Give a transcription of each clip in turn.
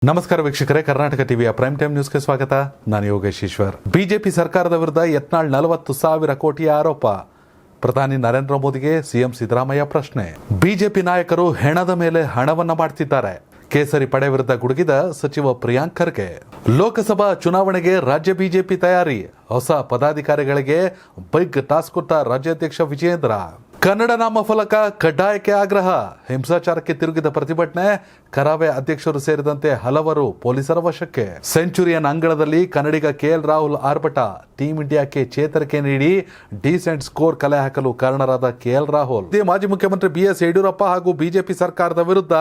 ನಮಸ್ಕಾರ ವೀಕ್ಷಕರೇ, ಕರ್ನಾಟಕ ಟಿವಿಯ ಪ್ರೈಮ್ ಟೈಮ್ ನ್ಯೂಸ್ಗೆ ಸ್ವಾಗತ. ನಾನು ಯೋಗೇಶ್ ಈಶ್ವರ್. ಬಿಜೆಪಿ ಸರ್ಕಾರದ ವಿರುದ್ಧ ಯತ್ನಾಳ್ 40,000 ಕೋಟಿ ಆರೋಪ. ಪ್ರಧಾನಿ ನರೇಂದ್ರ ಮೋದಿಗೆ ಸಿಎಂ ಸಿದ್ದರಾಮಯ್ಯ ಪ್ರಶ್ನೆ. ಬಿಜೆಪಿ ನಾಯಕರು ಹೆಣದ ಮೇಲೆ ಹಣವನ್ನ ಮಾಡ್ತಿದ್ದಾರೆ. ಕೇಸರಿ ಪಡೆ ವಿರುದ್ಧ ಗುಡುಗಿದ ಸಚಿವ ಪ್ರಿಯಾಂಕ್ ಖರ್ಗೆ. ಲೋಕಸಭಾ ಚುನಾವಣೆಗೆ ರಾಜ್ಯ ಬಿಜೆಪಿ ತಯಾರಿ. ಹೊಸ ಪದಾಧಿಕಾರಿಗಳಿಗೆ ಬಿಗ್ ಟಾಸ್ಕ್ ಕೊಟ್ಟ ರಾಜ್ಯಾಧ್ಯಕ್ಷ ವಿಜಯೇಂದ್ರ. ಕನ್ನಡ ನಾಮಫಲಕ ಕಡ್ಡಾಯಕ್ಕೆ ಆಗ್ರಹ. ಹಿಂಸಾಚಾರಕ್ಕೆ ತಿರುಗಿದ ಪ್ರತಿಭಟನೆ. ಕರಾವೆ ಅಧ್ಯಕ್ಷರು ಸೇರಿದಂತೆ ಹಲವರು ಪೊಲೀಸರ ವಶಕ್ಕೆ. ಸೆಂಚುರಿಯನ್ ಅಂಗಳದಲ್ಲಿ ಕನ್ನಡಿಗ ಕೆಎಲ್ ರಾಹುಲ್ ಆರ್ಭಟ. ಟೀಂ ಇಂಡಿಯಾಕ್ಕೆ ಚೇತರಿಕೆ ನೀಡಿ ಡೀಸೆಂಟ್ ಸ್ಕೋರ್ ಕಲೆ ಹಾಕಲು ಕಾರಣರಾದ ಕೆಎಲ್ ರಾಹುಲ್. ಮಾಜಿ ಮುಖ್ಯಮಂತ್ರಿ ಬಿಎಸ್ ಯಡಿಯೂರಪ್ಪ ಹಾಗೂ ಬಿಜೆಪಿ ಸರ್ಕಾರದ ವಿರುದ್ಧ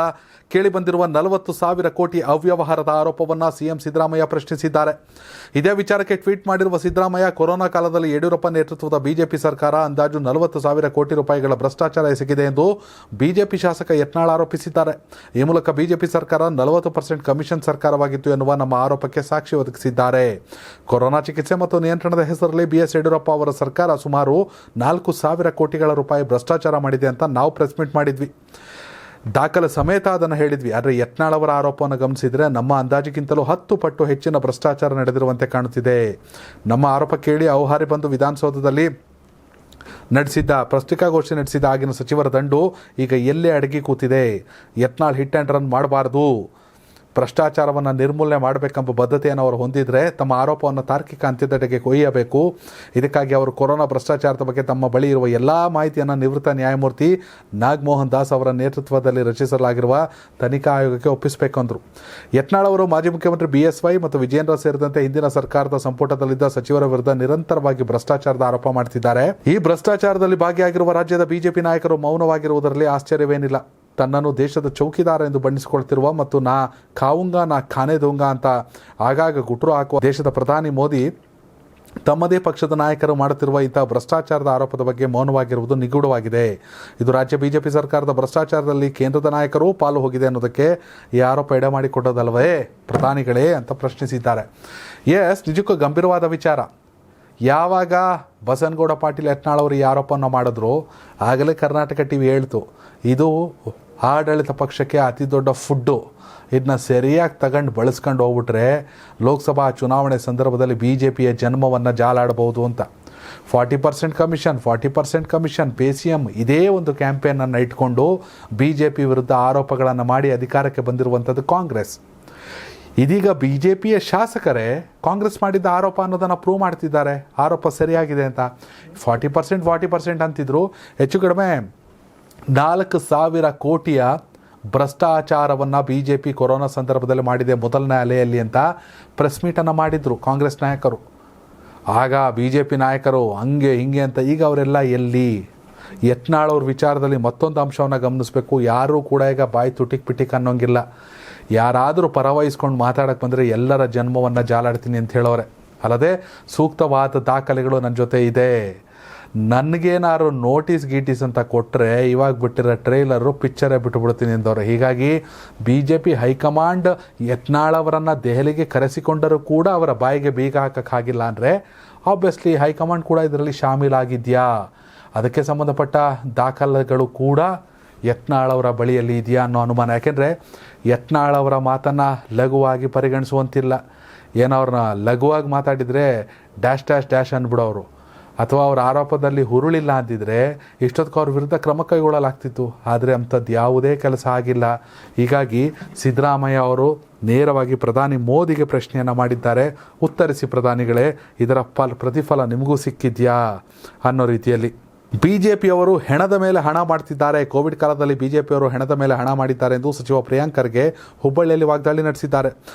ಕೇಳಿಬಂದಿರುವ 40,000 ಕೋಟಿ ಅವ್ಯವಹಾರದ ಆರೋಪವನ್ನ ಸಿಎಂ ಸಿದ್ದರಾಮಯ್ಯ ಪ್ರಶ್ನಿಸಿದ್ದಾರೆ. ಇದೇ ವಿಚಾರಕ್ಕೆ ಟ್ವೀಟ್ ಮಾಡಿರುವ ಸಿದ್ದರಾಮಯ್ಯ, ಕೊರೋನಾ ಕಾಲದಲ್ಲಿ ಯಡಿಯೂರಪ್ಪ ನೇತೃತ್ವದ ಬಿಜೆಪಿ ಸರ್ಕಾರ ಅಂದಾಜು 40,000 ಕೋಟಿ ರೂಪಾಯಿಗಳ ಭ್ರಷ್ಟಾಚಾರ ಎಸಗಿದೆ ಎಂದು ಬಿಜೆಪಿ ಶಾಸಕ ಯತ್ನಾಳ್ ಆರೋಪಿಸಿದ್ದಾರೆ. ಈ ಮೂಲಕ ಬಿಜೆಪಿ ಸರ್ಕಾರ 40% ಕಮಿಷನ್ ಸರ್ಕಾರವಾಗಿತ್ತು ಎನ್ನುವ ನಮ್ಮ ಆರೋಪಕ್ಕೆ ಸಾಕ್ಷಿ ಒದಗಿಸಿದ್ದಾರೆ. ಕೊರೋನಾ ಚಿಕಿತ್ಸೆ ಮತ್ತು ನಿಯಂತ್ರಣದ ಹೆಸರಲ್ಲಿ ಬಿಎಸ್ ಯಡಿಯೂರಪ್ಪ ಅವರ ಸರ್ಕಾರ ಸುಮಾರು 4,000 ಕೋಟಿಗಳ ರೂಪಾಯಿ ಭ್ರಷ್ಟಾಚಾರ ಮಾಡಿದೆ ಅಂತ ನಾವು ಪ್ರೆಸ್ ಮೀಟ್ ಮಾಡಿದ್ವಿ. ದಾಖಲೆ ಸಮೇತ ಅದನ್ನು ಹೇಳಿದ್ವಿ. ಆದರೆ ಯತ್ನಾಳ್ ಅವರ ಆರೋಪವನ್ನು ಗಮನಿಸಿದರೆ ನಮ್ಮ ಅಂದಾಜಿಗಿಂತಲೂ 10 ಪಟ್ಟು ಹೆಚ್ಚಿನ ಭ್ರಷ್ಟಾಚಾರ ನಡೆದಿರುವಂತೆ ಕಾಣುತ್ತಿದೆ. ನಮ್ಮ ಆರೋಪ ಕೇಳಿ ಔಹಾರಿ ಬಂದು ವಿಧಾನಸೌಧದಲ್ಲಿ ಪತ್ರಿಕಾಗೋಷ್ಠಿ ನಡೆಸಿದ ಆಗಿನ ಸಚಿವರ ದಂಡು ಈಗ ಎಲ್ಲೇ ಅಡಗಿ ಕೂತಿದೆ. ಯತ್ನಾಳ್ ಹಿಟ್ ಆ್ಯಂಡ್ ರನ್ ಮಾಡಬಾರದು, ಭ್ರಷ್ಟಾಚಾರವನ್ನು ನಿರ್ಮೂಲನೆ ಮಾಡಬೇಕೆಂಬ ಬದ್ಧತೆಯನ್ನು ಅವರು ಹೊಂದಿದರೆ ತಮ್ಮ ಆರೋಪವನ್ನು ತಾರ್ಕಿಕ ಅಂತ್ಯದೆಡೆಗೆ ಕೊಯ್ಯಬೇಕು. ಇದಕ್ಕಾಗಿ ಅವರು ಕೊರೋನಾ ಭ್ರಷ್ಟಾಚಾರದ ಬಗ್ಗೆ ತಮ್ಮ ಬಳಿ ಇರುವ ಎಲ್ಲ ಮಾಹಿತಿಯನ್ನು ನಿವೃತ್ತ ನ್ಯಾಯಮೂರ್ತಿ ನಾಗಮೋಹನ್ ದಾಸ್ ಅವರ ನೇತೃತ್ವದಲ್ಲಿ ರಚಿಸಲಾಗಿರುವ ತನಿಖಾ ಆಯೋಗಕ್ಕೆ ಒಪ್ಪಿಸಬೇಕು ಅಂದರು. ಯತ್ನಾಳ್ ಅವರು ಮಾಜಿ ಮುಖ್ಯಮಂತ್ರಿ ಬಿಎಸ್ವೈ ಮತ್ತು ವಿಜಯೇಂದ್ರ ಸೇರಿದಂತೆ ಹಿಂದಿನ ಸರ್ಕಾರದ ಸಂಪುಟದಲ್ಲಿದ್ದ ಸಚಿವರ ವಿರುದ್ಧ ನಿರಂತರವಾಗಿ ಭ್ರಷ್ಟಾಚಾರದ ಆರೋಪ ಮಾಡುತ್ತಿದ್ದಾರೆ. ಈ ಭ್ರಷ್ಟಾಚಾರದಲ್ಲಿ ಭಾಗಿಯಾಗಿರುವ ರಾಜ್ಯದ ಬಿಜೆಪಿ ನಾಯಕರು ಮೌನವಾಗಿರುವುದರಲ್ಲಿ ಆಶ್ಚರ್ಯವೇನಿಲ್ಲ. ತನ್ನನ್ನು ದೇಶದ ಚೌಕಿದಾರ ಎಂದು ಬಣ್ಣಿಸಿಕೊಳ್ತಿರುವ ಮತ್ತು ನಾ ಖಾನೆ ದೂಂಗ ಅಂತ ಆಗಾಗ ಗುಟ್ರು ಹಾಕುವ ದೇಶದ ಪ್ರಧಾನಿ ಮೋದಿ ತಮ್ಮದೇ ಪಕ್ಷದ ನಾಯಕರು ಮಾಡುತ್ತಿರುವ ಇಂತಹ ಭ್ರಷ್ಟಾಚಾರದ ಆರೋಪದ ಬಗ್ಗೆ ಮೌನವಾಗಿರುವುದು ನಿಗೂಢವಾಗಿದೆ. ಇದು ರಾಜ್ಯ ಬಿಜೆಪಿ ಸರ್ಕಾರದ ಭ್ರಷ್ಟಾಚಾರದಲ್ಲಿ ಕೇಂದ್ರದ ನಾಯಕರು ಪಾಲು ಹೋಗಿದೆ ಅನ್ನೋದಕ್ಕೆ ಈ ಆರೋಪ ಎಡೆಮಾಡಿಕೊಟ್ಟೋದಲ್ವೇ ಪ್ರಧಾನಿಗಳೇ ಅಂತ ಪ್ರಶ್ನಿಸಿದ್ದಾರೆ. ಎಸ್, ನಿಜಕ್ಕೂ ಗಂಭೀರವಾದ ವಿಚಾರ. ಯಾವಾಗ ಬಸನಗೌಡ ಪಾಟೀಲ್ ಯತ್ನಾಳ್ ಅವರು ಈ ಆರೋಪವನ್ನು ಮಾಡಿದ್ರು ಆಗಲೇ ಕರ್ನಾಟಕ ಟಿವಿ ಹೇಳ್ತು, ಇದು ಆಡಳಿತ ಪಕ್ಷಕ್ಕೆ ಅತಿ ದೊಡ್ಡ ಫುಡ್ಡು, ಇದನ್ನ ಸರಿಯಾಗಿ ತಗೊಂಡು ಬಳಸ್ಕೊಂಡು ಹೋಗ್ಬಿಟ್ರೆ ಲೋಕಸಭಾ ಚುನಾವಣೆ ಸಂದರ್ಭದಲ್ಲಿ ಬಿ ಜೆ ಪಿಯ ಜನ್ಮವನ್ನು ಜಾಲಾಡಬಹುದು ಅಂತ. 40% ಕಮಿಷನ್ ಪೇಸಿಎಂ ಇದೇ ಒಂದು ಕ್ಯಾಂಪೇನನ್ನು ಇಟ್ಕೊಂಡು ಬಿ ಜೆ ಪಿ ವಿರುದ್ಧ ಆರೋಪಗಳನ್ನು ಮಾಡಿ ಅಧಿಕಾರಕ್ಕೆ ಬಂದಿರುವಂಥದ್ದು ಕಾಂಗ್ರೆಸ್. ಇದೀಗ ಬಿ ಜೆ ಪಿಯ ಶಾಸಕರೇ ಕಾಂಗ್ರೆಸ್ ಮಾಡಿದ್ದ ಆರೋಪ ಅನ್ನೋದನ್ನು ಪ್ರೂವ್ ಮಾಡ್ತಿದ್ದಾರೆ. ಆರೋಪ ಸರಿಯಾಗಿದೆ ಅಂತ 40% ಅಂತಿದ್ರು. ಹೆಚ್ಚು ಕಡಿಮೆ 4,000 ಕೋಟಿಯ ಭ್ರಷ್ಟಾಚಾರವನ್ನು ಬಿ ಜೆ ಪಿ ಕೊರೋನಾ ಸಂದರ್ಭದಲ್ಲಿ ಮಾಡಿದೆ ಮೊದಲನೇ ಅಲೆಯಲ್ಲಿ ಅಂತ ಪ್ರೆಸ್ ಮೀಟನ್ನು ಮಾಡಿದರು ಕಾಂಗ್ರೆಸ್ ನಾಯಕರು. ಆಗ ಬಿ ಜೆ ಪಿ ನಾಯಕರು ಹಂಗೆ ಹಿಂಗೆ ಅಂತ. ಈಗ ಅವರೆಲ್ಲ ಎಲ್ಲಿ? ಯತ್ನಾಳ್ ಅವ್ರ ವಿಚಾರದಲ್ಲಿ ಮತ್ತೊಂದು ಅಂಶವನ್ನು ಗಮನಿಸಬೇಕು. ಯಾರೂ ಕೂಡ ಈಗ ಬಾಯಿ ತುಟಿಕ್ ಅನ್ನೋಂಗಿಲ್ಲ. ಯಾರಾದರೂ ಪರವಹಿಸ್ಕೊಂಡು ಮಾತಾಡೋಕ್ಕೆ ಬಂದರೆ ಎಲ್ಲರ ಜನ್ಮವನ್ನು ಜಾಲಾಡ್ತೀನಿ ಅಂತ ಹೇಳೋರೆ. ಅಲ್ಲದೆ ಸೂಕ್ತವಾದ ದಾಖಲೆಗಳು ನನ್ನ ಜೊತೆ ಇದೆ. ನನಗೇನಾದ್ರು ನೋಟಿಸ್ ಅಂತ ಕೊಟ್ಟರೆ ಇವಾಗ ಬಿಟ್ಟಿರೋ ಟ್ರೈಲರು ಪಿಕ್ಚರೇ ಬಿಟ್ಟುಬಿಡ್ತೀನಿ ಅಂದವ್ರೆ. ಹೀಗಾಗಿ B J P high command Yatnal ಅವರನ್ನು ದೆಹಲಿಗೆ ಕರೆಸಿಕೊಂಡರೂ ಕೂಡ ಅವರ ಬಾಯಿಗೆ ಬೀಗ ಹಾಕೋಕ್ಕಾಗಿಲ್ಲ ಅಂದರೆ ಆಬ್ವಿಯಸ್ಲಿ ಹೈಕಮಾಂಡ್ ಕೂಡ ಇದರಲ್ಲಿ ಶಾಮೀಲಾಗಿದೆಯಾ, ಅದಕ್ಕೆ ಸಂಬಂಧಪಟ್ಟ ದಾಖಲೆಗಳು ಕೂಡ ಯತ್ನಾಳ್ ಅವರ ಬಳಿಯಲ್ಲಿ ಇದೆಯಾ ಅನ್ನೋ ಅನುಮಾನ. ಯಾಕೆಂದರೆ ಯತ್ನಾಳ್ ಅವರ ಮಾತನ್ನು ಲಘುವಾಗಿ ಪರಿಗಣಿಸುವಂತಿಲ್ಲ. ಏನವ್ರನ್ನ ಲಘುವಾಗಿ ಮಾತಾಡಿದರೆ ಡ್ಯಾಶ್ ಅಂದ್ಬಿಡೋರು, ಅಥವಾ ಅವರ ಆರೋಪದಲ್ಲಿ ಹುರುಳಿಲ್ಲ ಅಂತಿದ್ರೆ ಇಷ್ಟೊತ್ತಿಗೆ ಅವ್ರ ವಿರುದ್ಧ ಕ್ರಮ ಕೈಗೊಳ್ಳಲಾಗ್ತಿತ್ತು. ಆದರೆ ಅಂಥದ್ದು ಯಾವುದೇ ಕೆಲಸ ಆಗಿಲ್ಲ. ಹೀಗಾಗಿ ಸಿದ್ದರಾಮಯ್ಯ ಅವರು ನೇರವಾಗಿ ಪ್ರಧಾನಿ ಮೋದಿಗೆ ಪ್ರಶ್ನೆಯನ್ನು ಮಾಡಿದ್ದಾರೆ. ಉತ್ತರಿಸಿ ಪ್ರಧಾನಿಗಳೇ, ಇದರ ಪ್ರತಿಫಲ ನಿಮಗೂ ಸಿಕ್ಕಿದ್ಯಾ ಅನ್ನೋ ರೀತಿಯಲ್ಲಿ. ಬಿಜೆಪಿಯವರು ಹೆಣದ ಮೇಲೆ ಹಣ ಮಾಡ್ತಿದ್ದಾರೆ. ಕೋವಿಡ್ ಕಾಲದಲ್ಲಿ ಬಿಜೆಪಿಯವರು ಹೆಣದ ಮೇಲೆ ಹಣ ಮಾಡಿದ್ದಾರೆ ಎಂದು ಸಚಿವ ಪ್ರಿಯಾಂಕ್ ಖರ್ಗೆ ಹುಬ್ಬಳ್ಳಿಯಲ್ಲಿ ವಾಗ್ದಾಳಿ ನಡೆಸಿದ್ದಾರೆ.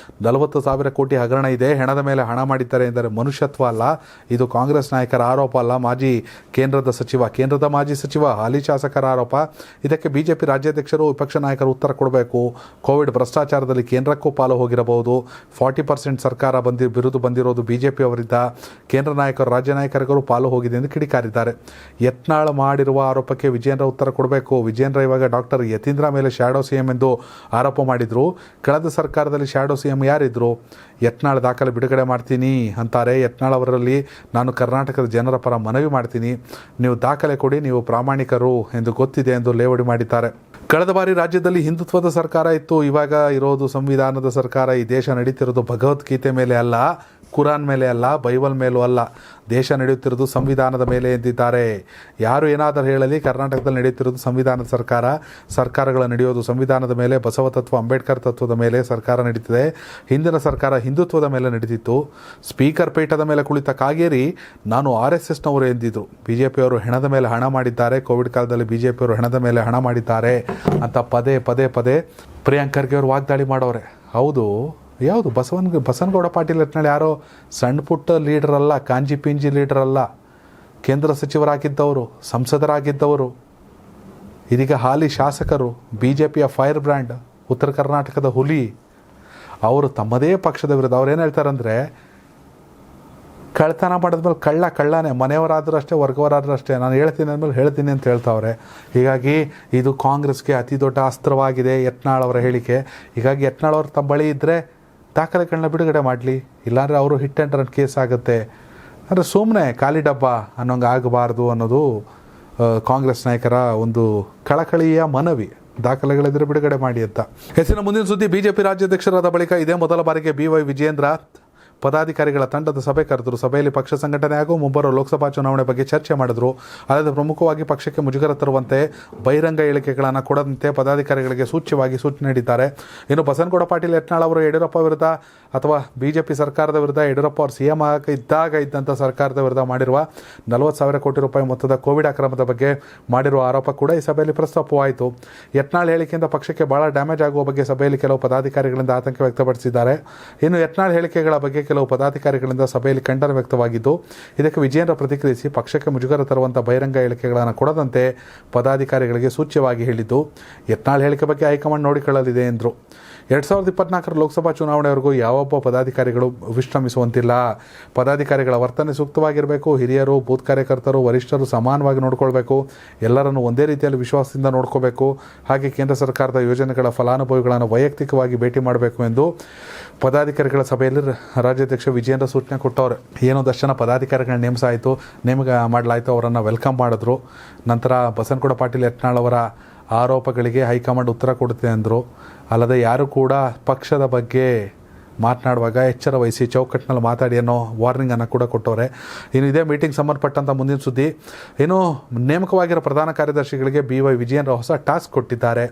40,000 ಕೋಟಿ ಹಗರಣ ಇದೆ, ಹೆಣದ ಮೇಲೆ ಹಣ ಮಾಡಿದ್ದಾರೆ ಎಂದರೆ ಮನುಷ್ಯತ್ವ ಅಲ್ಲ. ಇದು ಕಾಂಗ್ರೆಸ್ ನಾಯಕರ ಆರೋಪ ಅಲ್ಲ, ಕೇಂದ್ರದ ಮಾಜಿ ಸಚಿವ ಹಾಲಿ ಶಾಸಕರ ಆರೋಪ. ಇದಕ್ಕೆ ಬಿಜೆಪಿ ರಾಜ್ಯಾಧ್ಯಕ್ಷರು ವಿಪಕ್ಷ ನಾಯಕರು ಉತ್ತರ ಕೊಡಬೇಕು. ಕೋವಿಡ್ ಭ್ರಷ್ಟಾಚಾರದಲ್ಲಿ ಕೇಂದ್ರಕ್ಕೂ ಪಾಲು ಹೋಗಿರಬಹುದು. 40% ಸರ್ಕಾರ ಬಿರುದು ಬಂದಿರೋದು ಬಿಜೆಪಿ ಅವರಿದ್ದ. ಕೇಂದ್ರ ನಾಯಕರು ರಾಜ್ಯ ನಾಯಕರಿಗೂ ಪಾಲು ಹೋಗಿದೆ ಎಂದು ಕಿಡಿಕಾರಿದ್ದಾರೆ. ಯತ್ನಾಳ್ ಮಾಡಿರುವ ಆರೋಪಕ್ಕೆ ವಿಜಯೇಂದ್ರ ಉತ್ತರ ಕೊಡಬೇಕು. ವಿಜಯೇಂದ್ರ ಇವಾಗ ಡಾಕ್ಟರ್ ಯತೀಂದ್ರ ಮೇಲೆ ಶ್ಯಾಡೋ ಸಿಎಂ ಎಂದು ಆರೋಪ ಮಾಡಿದ್ರು. ಕಳೆದ ಸರ್ಕಾರದಲ್ಲಿ ಶ್ಯಾಡೋ ಸಿಎಂ ಯಾರಿದ್ರು? ಯತ್ನಾಳ್ ದಾಖಲೆ ಬಿಡುಗಡೆ ಮಾಡ್ತೀನಿ ಅಂತಾರೆ. ಯತ್ನಾಳ್ ಅವರಲ್ಲಿ ನಾನು ಕರ್ನಾಟಕದ ಜನರ ಪರ ಮನವಿ ಮಾಡ್ತೀನಿ, ನೀವು ದಾಖಲೆ ಕೊಡಿ, ನೀವು ಪ್ರಾಮಾಣಿಕರು ಎಂದು ಗೊತ್ತಿದೆ ಎಂದು ಲೇವಡಿ ಮಾಡಿದ್ದಾರೆ. ಕಳೆದ ಬಾರಿ ರಾಜ್ಯದಲ್ಲಿ ಹಿಂದುತ್ವದ ಸರ್ಕಾರ ಇತ್ತು, ಇವಾಗ ಇರೋದು ಸಂವಿಧಾನದ ಸರ್ಕಾರ. ಈ ದೇಶ ನಡೀತಿರೋದು ಭಗವದ್ಗೀತೆ ಮೇಲೆ ಅಲ್ಲ, ಕುರಾನ್ ಮೇಲೆ ಅಲ್ಲ, ಬೈಬಲ್ ಮೇಲೂ ಅಲ್ಲ, ದೇಶ ನಡೆಯುತ್ತಿರೋದು ಸಂವಿಧಾನದ ಮೇಲೆ ಎಂದಿದ್ದಾರೆ. ಯಾರು ಏನಾದರೂ ಹೇಳಲಿ, ಕರ್ನಾಟಕದಲ್ಲಿ ನಡೆಯುತ್ತಿರೋದು ಸಂವಿಧಾನದ ಸರ್ಕಾರಗಳು ನಡೆಯೋದು ಸಂವಿಧಾನದ ಮೇಲೆ, ಬಸವ ತತ್ವ, ಅಂಬೇಡ್ಕರ್ ತತ್ವದ ಮೇಲೆ ಸರ್ಕಾರ ನಡೀತಿದೆ. ಹಿಂದಿನ ಸರ್ಕಾರ ಹಿಂದುತ್ವದ ಮೇಲೆ ನಡೀತಿತ್ತು. ಸ್ಪೀಕರ್ ಪೀಠದ ಮೇಲೆ ಕುಳಿತ ಕಾಗೇರಿ ನಾನು RSSನವರು ಎಂದಿದ್ರು. BJPಯವರು ಹೆಣದ ಮೇಲೆ ಹಣ ಮಾಡಿದ್ದಾರೆ, ಕೋವಿಡ್ ಕಾಲದಲ್ಲಿ BJPಯವರು ಹೆಣದ ಮೇಲೆ ಹಣ ಮಾಡಿದ್ದಾರೆ ಅಂತ ಪದೇ ಪದೇ ಪದೇ ಪ್ರಿಯಾಂಕ್ ಖರ್ಗೆ ಅವರು ವಾಗ್ದಾಳಿ ಮಾಡೋರೆ. ಹೌದು, ಯಾವುದು ಬಸವನಗೌಡ ಪಾಟೀಲ್ ಯತ್ನಾಳ್ ಯಾರೋ ಸಣ್ಣ ಪುಟ್ಟ ಲೀಡರ್ ಅಲ್ಲ, ಕಾಂಜಿ ಪಿಂಜಿ ಲೀಡರ್ ಅಲ್ಲ, ಕೇಂದ್ರ ಸಚಿವರಾಗಿದ್ದವರು, ಸಂಸದರಾಗಿದ್ದವರು, ಇದೀಗ ಹಾಲಿ ಶಾಸಕರು, BJPಯ ಫೈರ್ ಬ್ರ್ಯಾಂಡ್, ಉತ್ತರ ಕರ್ನಾಟಕದ ಹುಲಿ. ಅವರು ತಮ್ಮದೇ ಪಕ್ಷದ ವಿರುದ್ಧ ಅವ್ರು ಏನು ಹೇಳ್ತಾರಂದರೆ, ಕಳ್ತನ ಮಾಡಿದ್ಮೇಲೆ ಕಳ್ಳನೇ, ಮನೆಯವರಾದರೂ ಅಷ್ಟೇ, ವರ್ಗವರಾದರೂ ಅಷ್ಟೇ, ನಾನು ಹೇಳ್ತೀನಿ ಅಂದಮೇಲೆ ಹೇಳ್ತೀನಿ ಅಂತ ಹೇಳ್ತಾವ್ರೆ. ಹೀಗಾಗಿ ಇದು ಕಾಂಗ್ರೆಸ್ಗೆ ಅತಿ ದೊಡ್ಡ ಅಸ್ತ್ರವಾಗಿದೆ ಯತ್ನಾಳ್ ಅವರ ಹೇಳಿಕೆ. ಹೀಗಾಗಿ ಯತ್ನಾಳ್ ಅವ್ರ ತಮ್ಮ ಬಳಿ ಇದ್ದರೆ ದಾಖಲೆಗಳನ್ನ ಬಿಡುಗಡೆ ಮಾಡಲಿ, ಇಲ್ಲಾಂದರೆ ಅವರು ಹಿಟ್ ಆ್ಯಂಡ್ ರನ್ ಕೇಸ್ ಆಗುತ್ತೆ. ಅಂದರೆ ಸುಮ್ಮನೆ ಖಾಲಿ ಡಬ್ಬ ಅನ್ನೋಂಗೆ ಆಗಬಾರ್ದು ಅನ್ನೋದು ಕಾಂಗ್ರೆಸ್ ನಾಯಕರ ಒಂದು ಕಳಕಳಿಯ ಮನವಿ. ದಾಖಲೆಗಳಿದ್ರೆ ಬಿಡುಗಡೆ ಮಾಡಿ ಅಂತ. ಹೆಸರಿನ ಮುಂದಿನ ಸುದ್ದಿ, BJP ರಾಜ್ಯಾಧ್ಯಕ್ಷರಾದ ಬಳಿಕ ಇದೇ ಮೊದಲ ಬಾರಿಗೆ BY ವಿಜಯೇಂದ್ರ ಪದಾಧಿಕಾರಿಗಳ ತಂಡದ ಸಭೆ ಕರೆದರು. ಸಭೆಯಲ್ಲಿ ಪಕ್ಷ ಸಂಘಟನೆ ಹಾಗೂ ಮುಂಬರುವ ಲೋಕಸಭಾ ಚುನಾವಣೆ ಬಗ್ಗೆ ಚರ್ಚೆ ಮಾಡಿದರು. ಅಲ್ಲದೆ ಪ್ರಮುಖವಾಗಿ ಪಕ್ಷಕ್ಕೆ ಮುಜುಗರ ತರುವಂತೆ ಬಹಿರಂಗ ಹೇಳಿಕೆಗಳನ್ನು ಕೊಡದಂತೆ ಪದಾಧಿಕಾರಿಗಳಿಗೆ ಸೂಚ್ಯವಾಗಿ ಸೂಚನೆ ನೀಡಿದ್ದಾರೆ. ಇನ್ನು ಬಸನಗೌಡ ಪಾಟೀಲ್ ಯತ್ನಾಳ್ ಅವರು ಯಡಿಯೂರಪ್ಪ ವಿರುದ್ಧ ಅಥವಾ BJP ಸರ್ಕಾರದ ವಿರುದ್ಧ, ಯಡಿಯೂರಪ್ಪ ಅವರು CM ಇದ್ದಂಥ ಸರ್ಕಾರದ ವಿರುದ್ಧ ಮಾಡಿರುವ 40,000 ಕೋಟಿ ರೂಪಾಯಿ ಮೊತ್ತದ ಕೋವಿಡ್ ಅಕ್ರಮದ ಬಗ್ಗೆ ಮಾಡಿರುವ ಆರೋಪ ಕೂಡ ಈ ಸಭೆಯಲ್ಲಿ ಪ್ರಸ್ತಾಪವಾಯಿತು. ಯತ್ನಾಳ್ ಹೇಳಿಕೆಯಿಂದ ಪಕ್ಷಕ್ಕೆ ಬಹಳ ಡ್ಯಾಮೇಜ್ ಆಗುವ ಬಗ್ಗೆ ಸಭೆಯಲ್ಲಿ ಕೆಲವು ಪದಾಧಿಕಾರಿಗಳಿಂದ ಆತಂಕ ವ್ಯಕ್ತಪಡಿಸಿದ್ದಾರೆ. ಇನ್ನು ಯತ್ನಾಳ್ ಹೇಳಿಕೆಗಳ ಬಗ್ಗೆ ಕೆಲವು ಪದಾಧಿಕಾರಿಗಳಿಂದ ಸಭೆಯಲ್ಲಿ ಖಂಡನೆ ವ್ಯಕ್ತವಾಗಿದ್ದು, ಇದಕ್ಕೆ ವಿಜಯೇಂದ್ರ ಪ್ರತಿಕ್ರಿಯಿಸಿ ಪಕ್ಷಕ್ಕೆ ಮುಜುಗರ ತರುವಂಥ ಬಹಿರಂಗ ಹೇಳಿಕೆಗಳನ್ನು ಕೊಡದಂತೆ ಪದಾಧಿಕಾರಿಗಳಿಗೆ ಸೂಚ್ಯವಾಗಿ ಹೇಳಿದ್ದು, ಯತ್ನಾಳ್ ಹೇಳಿಕೆ ಬಗ್ಗೆ ಹೈಕಮಾಂಡ್ ನೋಡಿಕೊಳ್ಳಲಿದೆ ಎಂದರು. 2024 ಲೋಕಸಭಾ ಚುನಾವಣೆವರೆಗೂ ಯಾವೊಬ್ಬ ಪದಾಧಿಕಾರಿಗಳು ವಿಶ್ರಮಿಸುವಂತಿಲ್ಲ. ಪದಾಧಿಕಾರಿಗಳ ವರ್ತನೆ ಸೂಕ್ತವಾಗಿರಬೇಕು. ಹಿರಿಯರು, ಬೂತ್ ಕಾರ್ಯಕರ್ತರು, ವರಿಷ್ಠರು ಸಮಾನವಾಗಿ ನೋಡ್ಕೊಳ್ಬೇಕು. ಎಲ್ಲರನ್ನು ಒಂದೇ ರೀತಿಯಲ್ಲಿ ವಿಶ್ವಾಸದಿಂದ ನೋಡ್ಕೋಬೇಕು. ಹಾಗೆ ಕೇಂದ್ರ ಸರ್ಕಾರದ ಯೋಜನೆಗಳ ಫಲಾನುಭವಿಗಳನ್ನು ವೈಯಕ್ತಿಕವಾಗಿ ಭೇಟಿ ಮಾಡಬೇಕು ಎಂದು ಪದಾಧಿಕಾರಿಗಳ ಸಭೆಯಲ್ಲಿ ರಾಜ್ಯಾಧ್ಯಕ್ಷ ವಿಜಯೇಂದ್ರ ಸೂಚನೆ ಕೊಟ್ಟವ್ರೆ. ಏನೊಂದಷ್ಟು ಜನ ಪದಾಧಿಕಾರಿಗಳನ್ನ ನೇಮಕ ಮಾಡಲಾಯಿತು, ಅವರನ್ನು ವೆಲ್ಕಮ್ ಮಾಡಿದ್ರು. ನಂತರ ಬಸನಗೌಡ ಪಾಟೀಲ್ ಯತ್ನಾಳ್ ಅವರ ಆರೋಪಗಳಿಗೆ ಹೈಕಮಾಂಡ್ ಉತ್ತರ ಕೊಡುತ್ತೆ ಅಂದರು. ಅಲ್ಲದೆ ಯಾರು ಕೂಡ ಪಕ್ಷದ ಬಗ್ಗೆ ಮಾತನಾಡುವಾಗ ಎಚ್ಚರ ವಹಿಸಿ ಚೌಕಟ್ಟಿನಲ್ಲಿ ಮಾತಾಡಿ ಅನ್ನೋ ವಾರ್ನಿಂಗನ್ನು ಕೂಡ ಕೊಟ್ಟವ್ರೆ. ಇನ್ನು ಇದೇ ಮೀಟಿಂಗ್ ಸಂಬಂಧಪಟ್ಟಂಥ ಮುಂದಿನ ಸುದ್ದಿ, ಇನ್ನು ನೇಮಕವಾಗಿರೋ ಪ್ರಧಾನ ಕಾರ್ಯದರ್ಶಿಗಳಿಗೆ BY ವಿಜಯೇಂದ್ರ ಹೊಸ ಟಾಸ್ಕ್ ಕೊಟ್ಟಿದ್ದಾರೆ.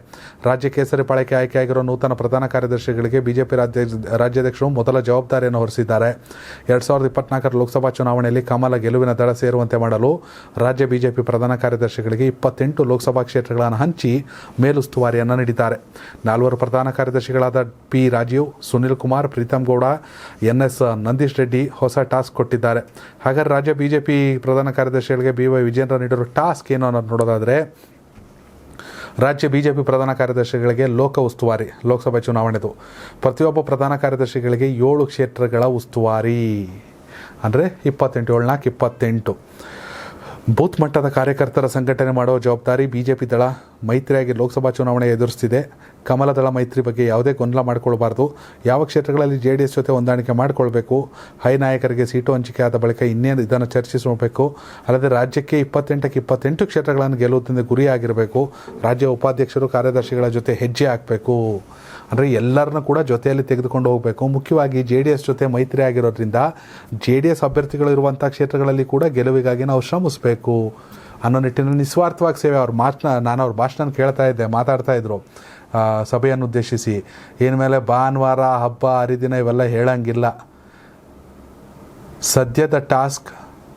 ರಾಜ್ಯ ಕೇಸರಿ ಪಾಳ್ಯಕ್ಕೆ ಆಯ್ಕೆಯಾಗಿರೋ ನೂತನ ಪ್ರಧಾನ ಕಾರ್ಯದರ್ಶಿಗಳಿಗೆ BJP ರಾಜ್ಯಾಧ್ಯಕ್ಷರು ಮೊದಲ ಜವಾಬ್ದಾರಿಯನ್ನು ಹೊರಿಸಿದ್ದಾರೆ. 2024 ಲೋಕಸಭಾ ಚುನಾವಣೆಯಲ್ಲಿ ಕಮಲ ಗೆಲುವಿನ ದಳ ಸೇರುವಂತೆ ಮಾಡಲು ರಾಜ್ಯ BJP ಪ್ರಧಾನ ಕಾರ್ಯದರ್ಶಿಗಳಿಗೆ 28 ಲೋಕಸಭಾ ಕ್ಷೇತ್ರಗಳನ್ನು ಹಂಚಿ ಮೇಲುಸ್ತುವಾರಿಯನ್ನು ನೀಡಿದ್ದಾರೆ. 4 ಪ್ರಧಾನ ಕಾರ್ಯದರ್ಶಿಗಳಾದ P ರಾಜೀವ್, ಸುನಿಲ್ ಕುಮಾರ್, ಪ್ರೀತಮ್ ಗೌಡ, NS ನಂದೀಶ್ ರೆಡ್ಡಿ ಹೊಸ ಟಾಸ್ಕ್ ಕೊಟ್ಟಿದ್ದಾರೆ. ಹಾಗಾದರೆ ರಾಜ್ಯ BJP ಪ್ರಧಾನ ಕಾರ್ಯದರ್ಶಿಗಳಿಗೆ BY ವಿಜಯೇಂದ್ರ ನೀಡಿರೋ ಟಾಸ್ಕ್ ಏನು ಅನ್ನೋದು ನೋಡೋದಾದರೆ, ರಾಜ್ಯ BJP ಪ್ರಧಾನ ಕಾರ್ಯದರ್ಶಿಗಳಿಗೆ ಲೋಕ ಉಸ್ತುವಾರಿ, ಲೋಕಸಭೆ ಚುನಾವಣೆದು ಪ್ರತಿಯೊಬ್ಬ ಪ್ರಧಾನ ಕಾರ್ಯದರ್ಶಿಗಳಿಗೆ 7 ಕ್ಷೇತ್ರಗಳ ಉಸ್ತುವಾರಿ, ಅಂದರೆ 28 ಬೂತ್ ಮಟ್ಟದ ಕಾರ್ಯಕರ್ತರ ಸಂಘಟನೆ ಮಾಡುವ ಜವಾಬ್ದಾರಿ BJP ದಳ ಮೈತ್ರಿಯಾಗಿ ಲೋಕಸಭಾ ಚುನಾವಣೆ ಎದುರಿಸ್ತಿದೆ. ಕಮಲ ದಳ ಮೈತ್ರಿ ಬಗ್ಗೆ ಯಾವುದೇ ಗೊಂದಲ ಮಾಡಿಕೊಳ್ಬಾರ್ದು. ಯಾವ ಕ್ಷೇತ್ರಗಳಲ್ಲಿ JDS ಜೊತೆ ಹೊಂದಾಣಿಕೆ ಮಾಡಿಕೊಳ್ಬೇಕು, ಹೈ ನಾಯಕರಿಗೆ ಸೀಟು ಹಂಚಿಕೆ ಆದ ಬಳಿಕ ಇನ್ನೇನು ಇದನ್ನು ಚರ್ಚಿಸಬೇಕು. ಅಲ್ಲದೆ ರಾಜ್ಯಕ್ಕೆ 28 ಕ್ಷೇತ್ರಗಳನ್ನು ಗೆಲ್ಲುವುದರಿಂದ ಗುರಿಯಾಗಿರಬೇಕು. ರಾಜ್ಯ ಉಪಾಧ್ಯಕ್ಷರು ಕಾರ್ಯದರ್ಶಿಗಳ ಜೊತೆ ಹೆಜ್ಜೆ ಹಾಕಬೇಕು. ಅಂದರೆ ಎಲ್ಲರನ್ನೂ ಕೂಡ ಜೊತೆಯಲ್ಲಿ ತೆಗೆದುಕೊಂಡು ಹೋಗಬೇಕು. ಮುಖ್ಯವಾಗಿ JDS ಜೊತೆ ಮೈತ್ರಿ ಆಗಿರೋದ್ರಿಂದ JDS ಅಭ್ಯರ್ಥಿಗಳು ಇರುವಂಥ ಕ್ಷೇತ್ರಗಳಲ್ಲಿ ಕೂಡ ಗೆಲುವಿಗಾಗಿ ನಾವು ಶ್ರಮಿಸಬೇಕು ಅನ್ನೋ ನಿಟ್ಟಿನಲ್ಲಿ ನಿಸ್ವಾರ್ಥವಾಗಿ ಸೇವೆ. ನಾನು ಅವ್ರ ಭಾಷಣ ಕೇಳ್ತಾ ಇದ್ದೆ, ಮಾತಾಡ್ತಾ ಇದ್ರು ಸಭೆಯನ್ನು ಉದ್ದೇಶಿಸಿ. ಇನ್ಮೇಲೆ ಭಾನುವಾರ, ಹಬ್ಬ, ಹರಿದಿನ ಇವೆಲ್ಲ ಹೇಳಂಗಿಲ್ಲ. ಸದ್ಯದ ಟಾಸ್ಕ್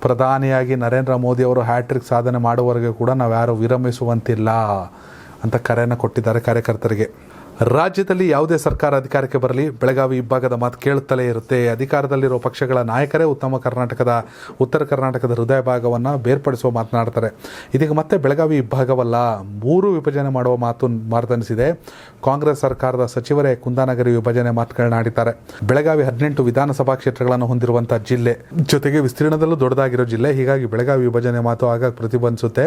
ಪ್ರಧಾನಿಯಾಗಿ ನರೇಂದ್ರ ಮೋದಿ ಅವರು ಹ್ಯಾಟ್ರಿಕ್ ಸಾಧನೆ ಮಾಡುವವರೆಗೂ ಕೂಡ ನಾವು ಯಾರು ವಿರಮಿಸುವಂತಿಲ್ಲ ಅಂತ ಕರೆಯನ್ನು ಕೊಟ್ಟಿದ್ದಾರೆ ಕಾರ್ಯಕರ್ತರಿಗೆ. ರಾಜ್ಯದಲ್ಲಿ ಯಾವುದೇ ಸರ್ಕಾರ ಅಧಿಕಾರಕ್ಕೆ ಬರಲಿ, ಬೆಳಗಾವಿ ಇಬ್ಬಾಗದ ಮಾತು ಕೇಳುತ್ತಲೇ ಇರುತ್ತೆ. ಅಧಿಕಾರದಲ್ಲಿರುವ ಪಕ್ಷಗಳ ನಾಯಕರೇ ಉತ್ತರ ಕರ್ನಾಟಕದ ಹೃದಯ ಭಾಗವನ್ನು ಬೇರ್ಪಡಿಸುವ ಮಾತನಾಡ್ತಾರೆ. ಇದೀಗ ಮತ್ತೆ ಬೆಳಗಾವಿ ಇಬ್ಬಾಗವಲ್ಲ, 3 ವಿಭಜನೆ ಮಾಡುವ ಮಾತನಿಸಿದೆ. ಕಾಂಗ್ರೆಸ್ ಸರ್ಕಾರದ ಸಚಿವರೇ ಕುಂದಾನಗರಿ ವಿಭಜನೆ ಮಾತುಗಳನ್ನಾಡಿದ್ದಾರೆ. ಬೆಳಗಾವಿ 18 ವಿಧಾನಸಭಾ ಕ್ಷೇತ್ರಗಳನ್ನು ಹೊಂದಿರುವಂಥ ಜಿಲ್ಲೆ, ಜೊತೆಗೆ ವಿಸ್ತೀರ್ಣದಲ್ಲೂ ದೊಡ್ಡದಾಗಿರೋ ಜಿಲ್ಲೆ. ಹೀಗಾಗಿ ಬೆಳಗಾವಿ ವಿಭಜನೆ ಮಾತು ಆಗಾಗ ಪ್ರತಿಬಂಧಿಸುತ್ತೆ.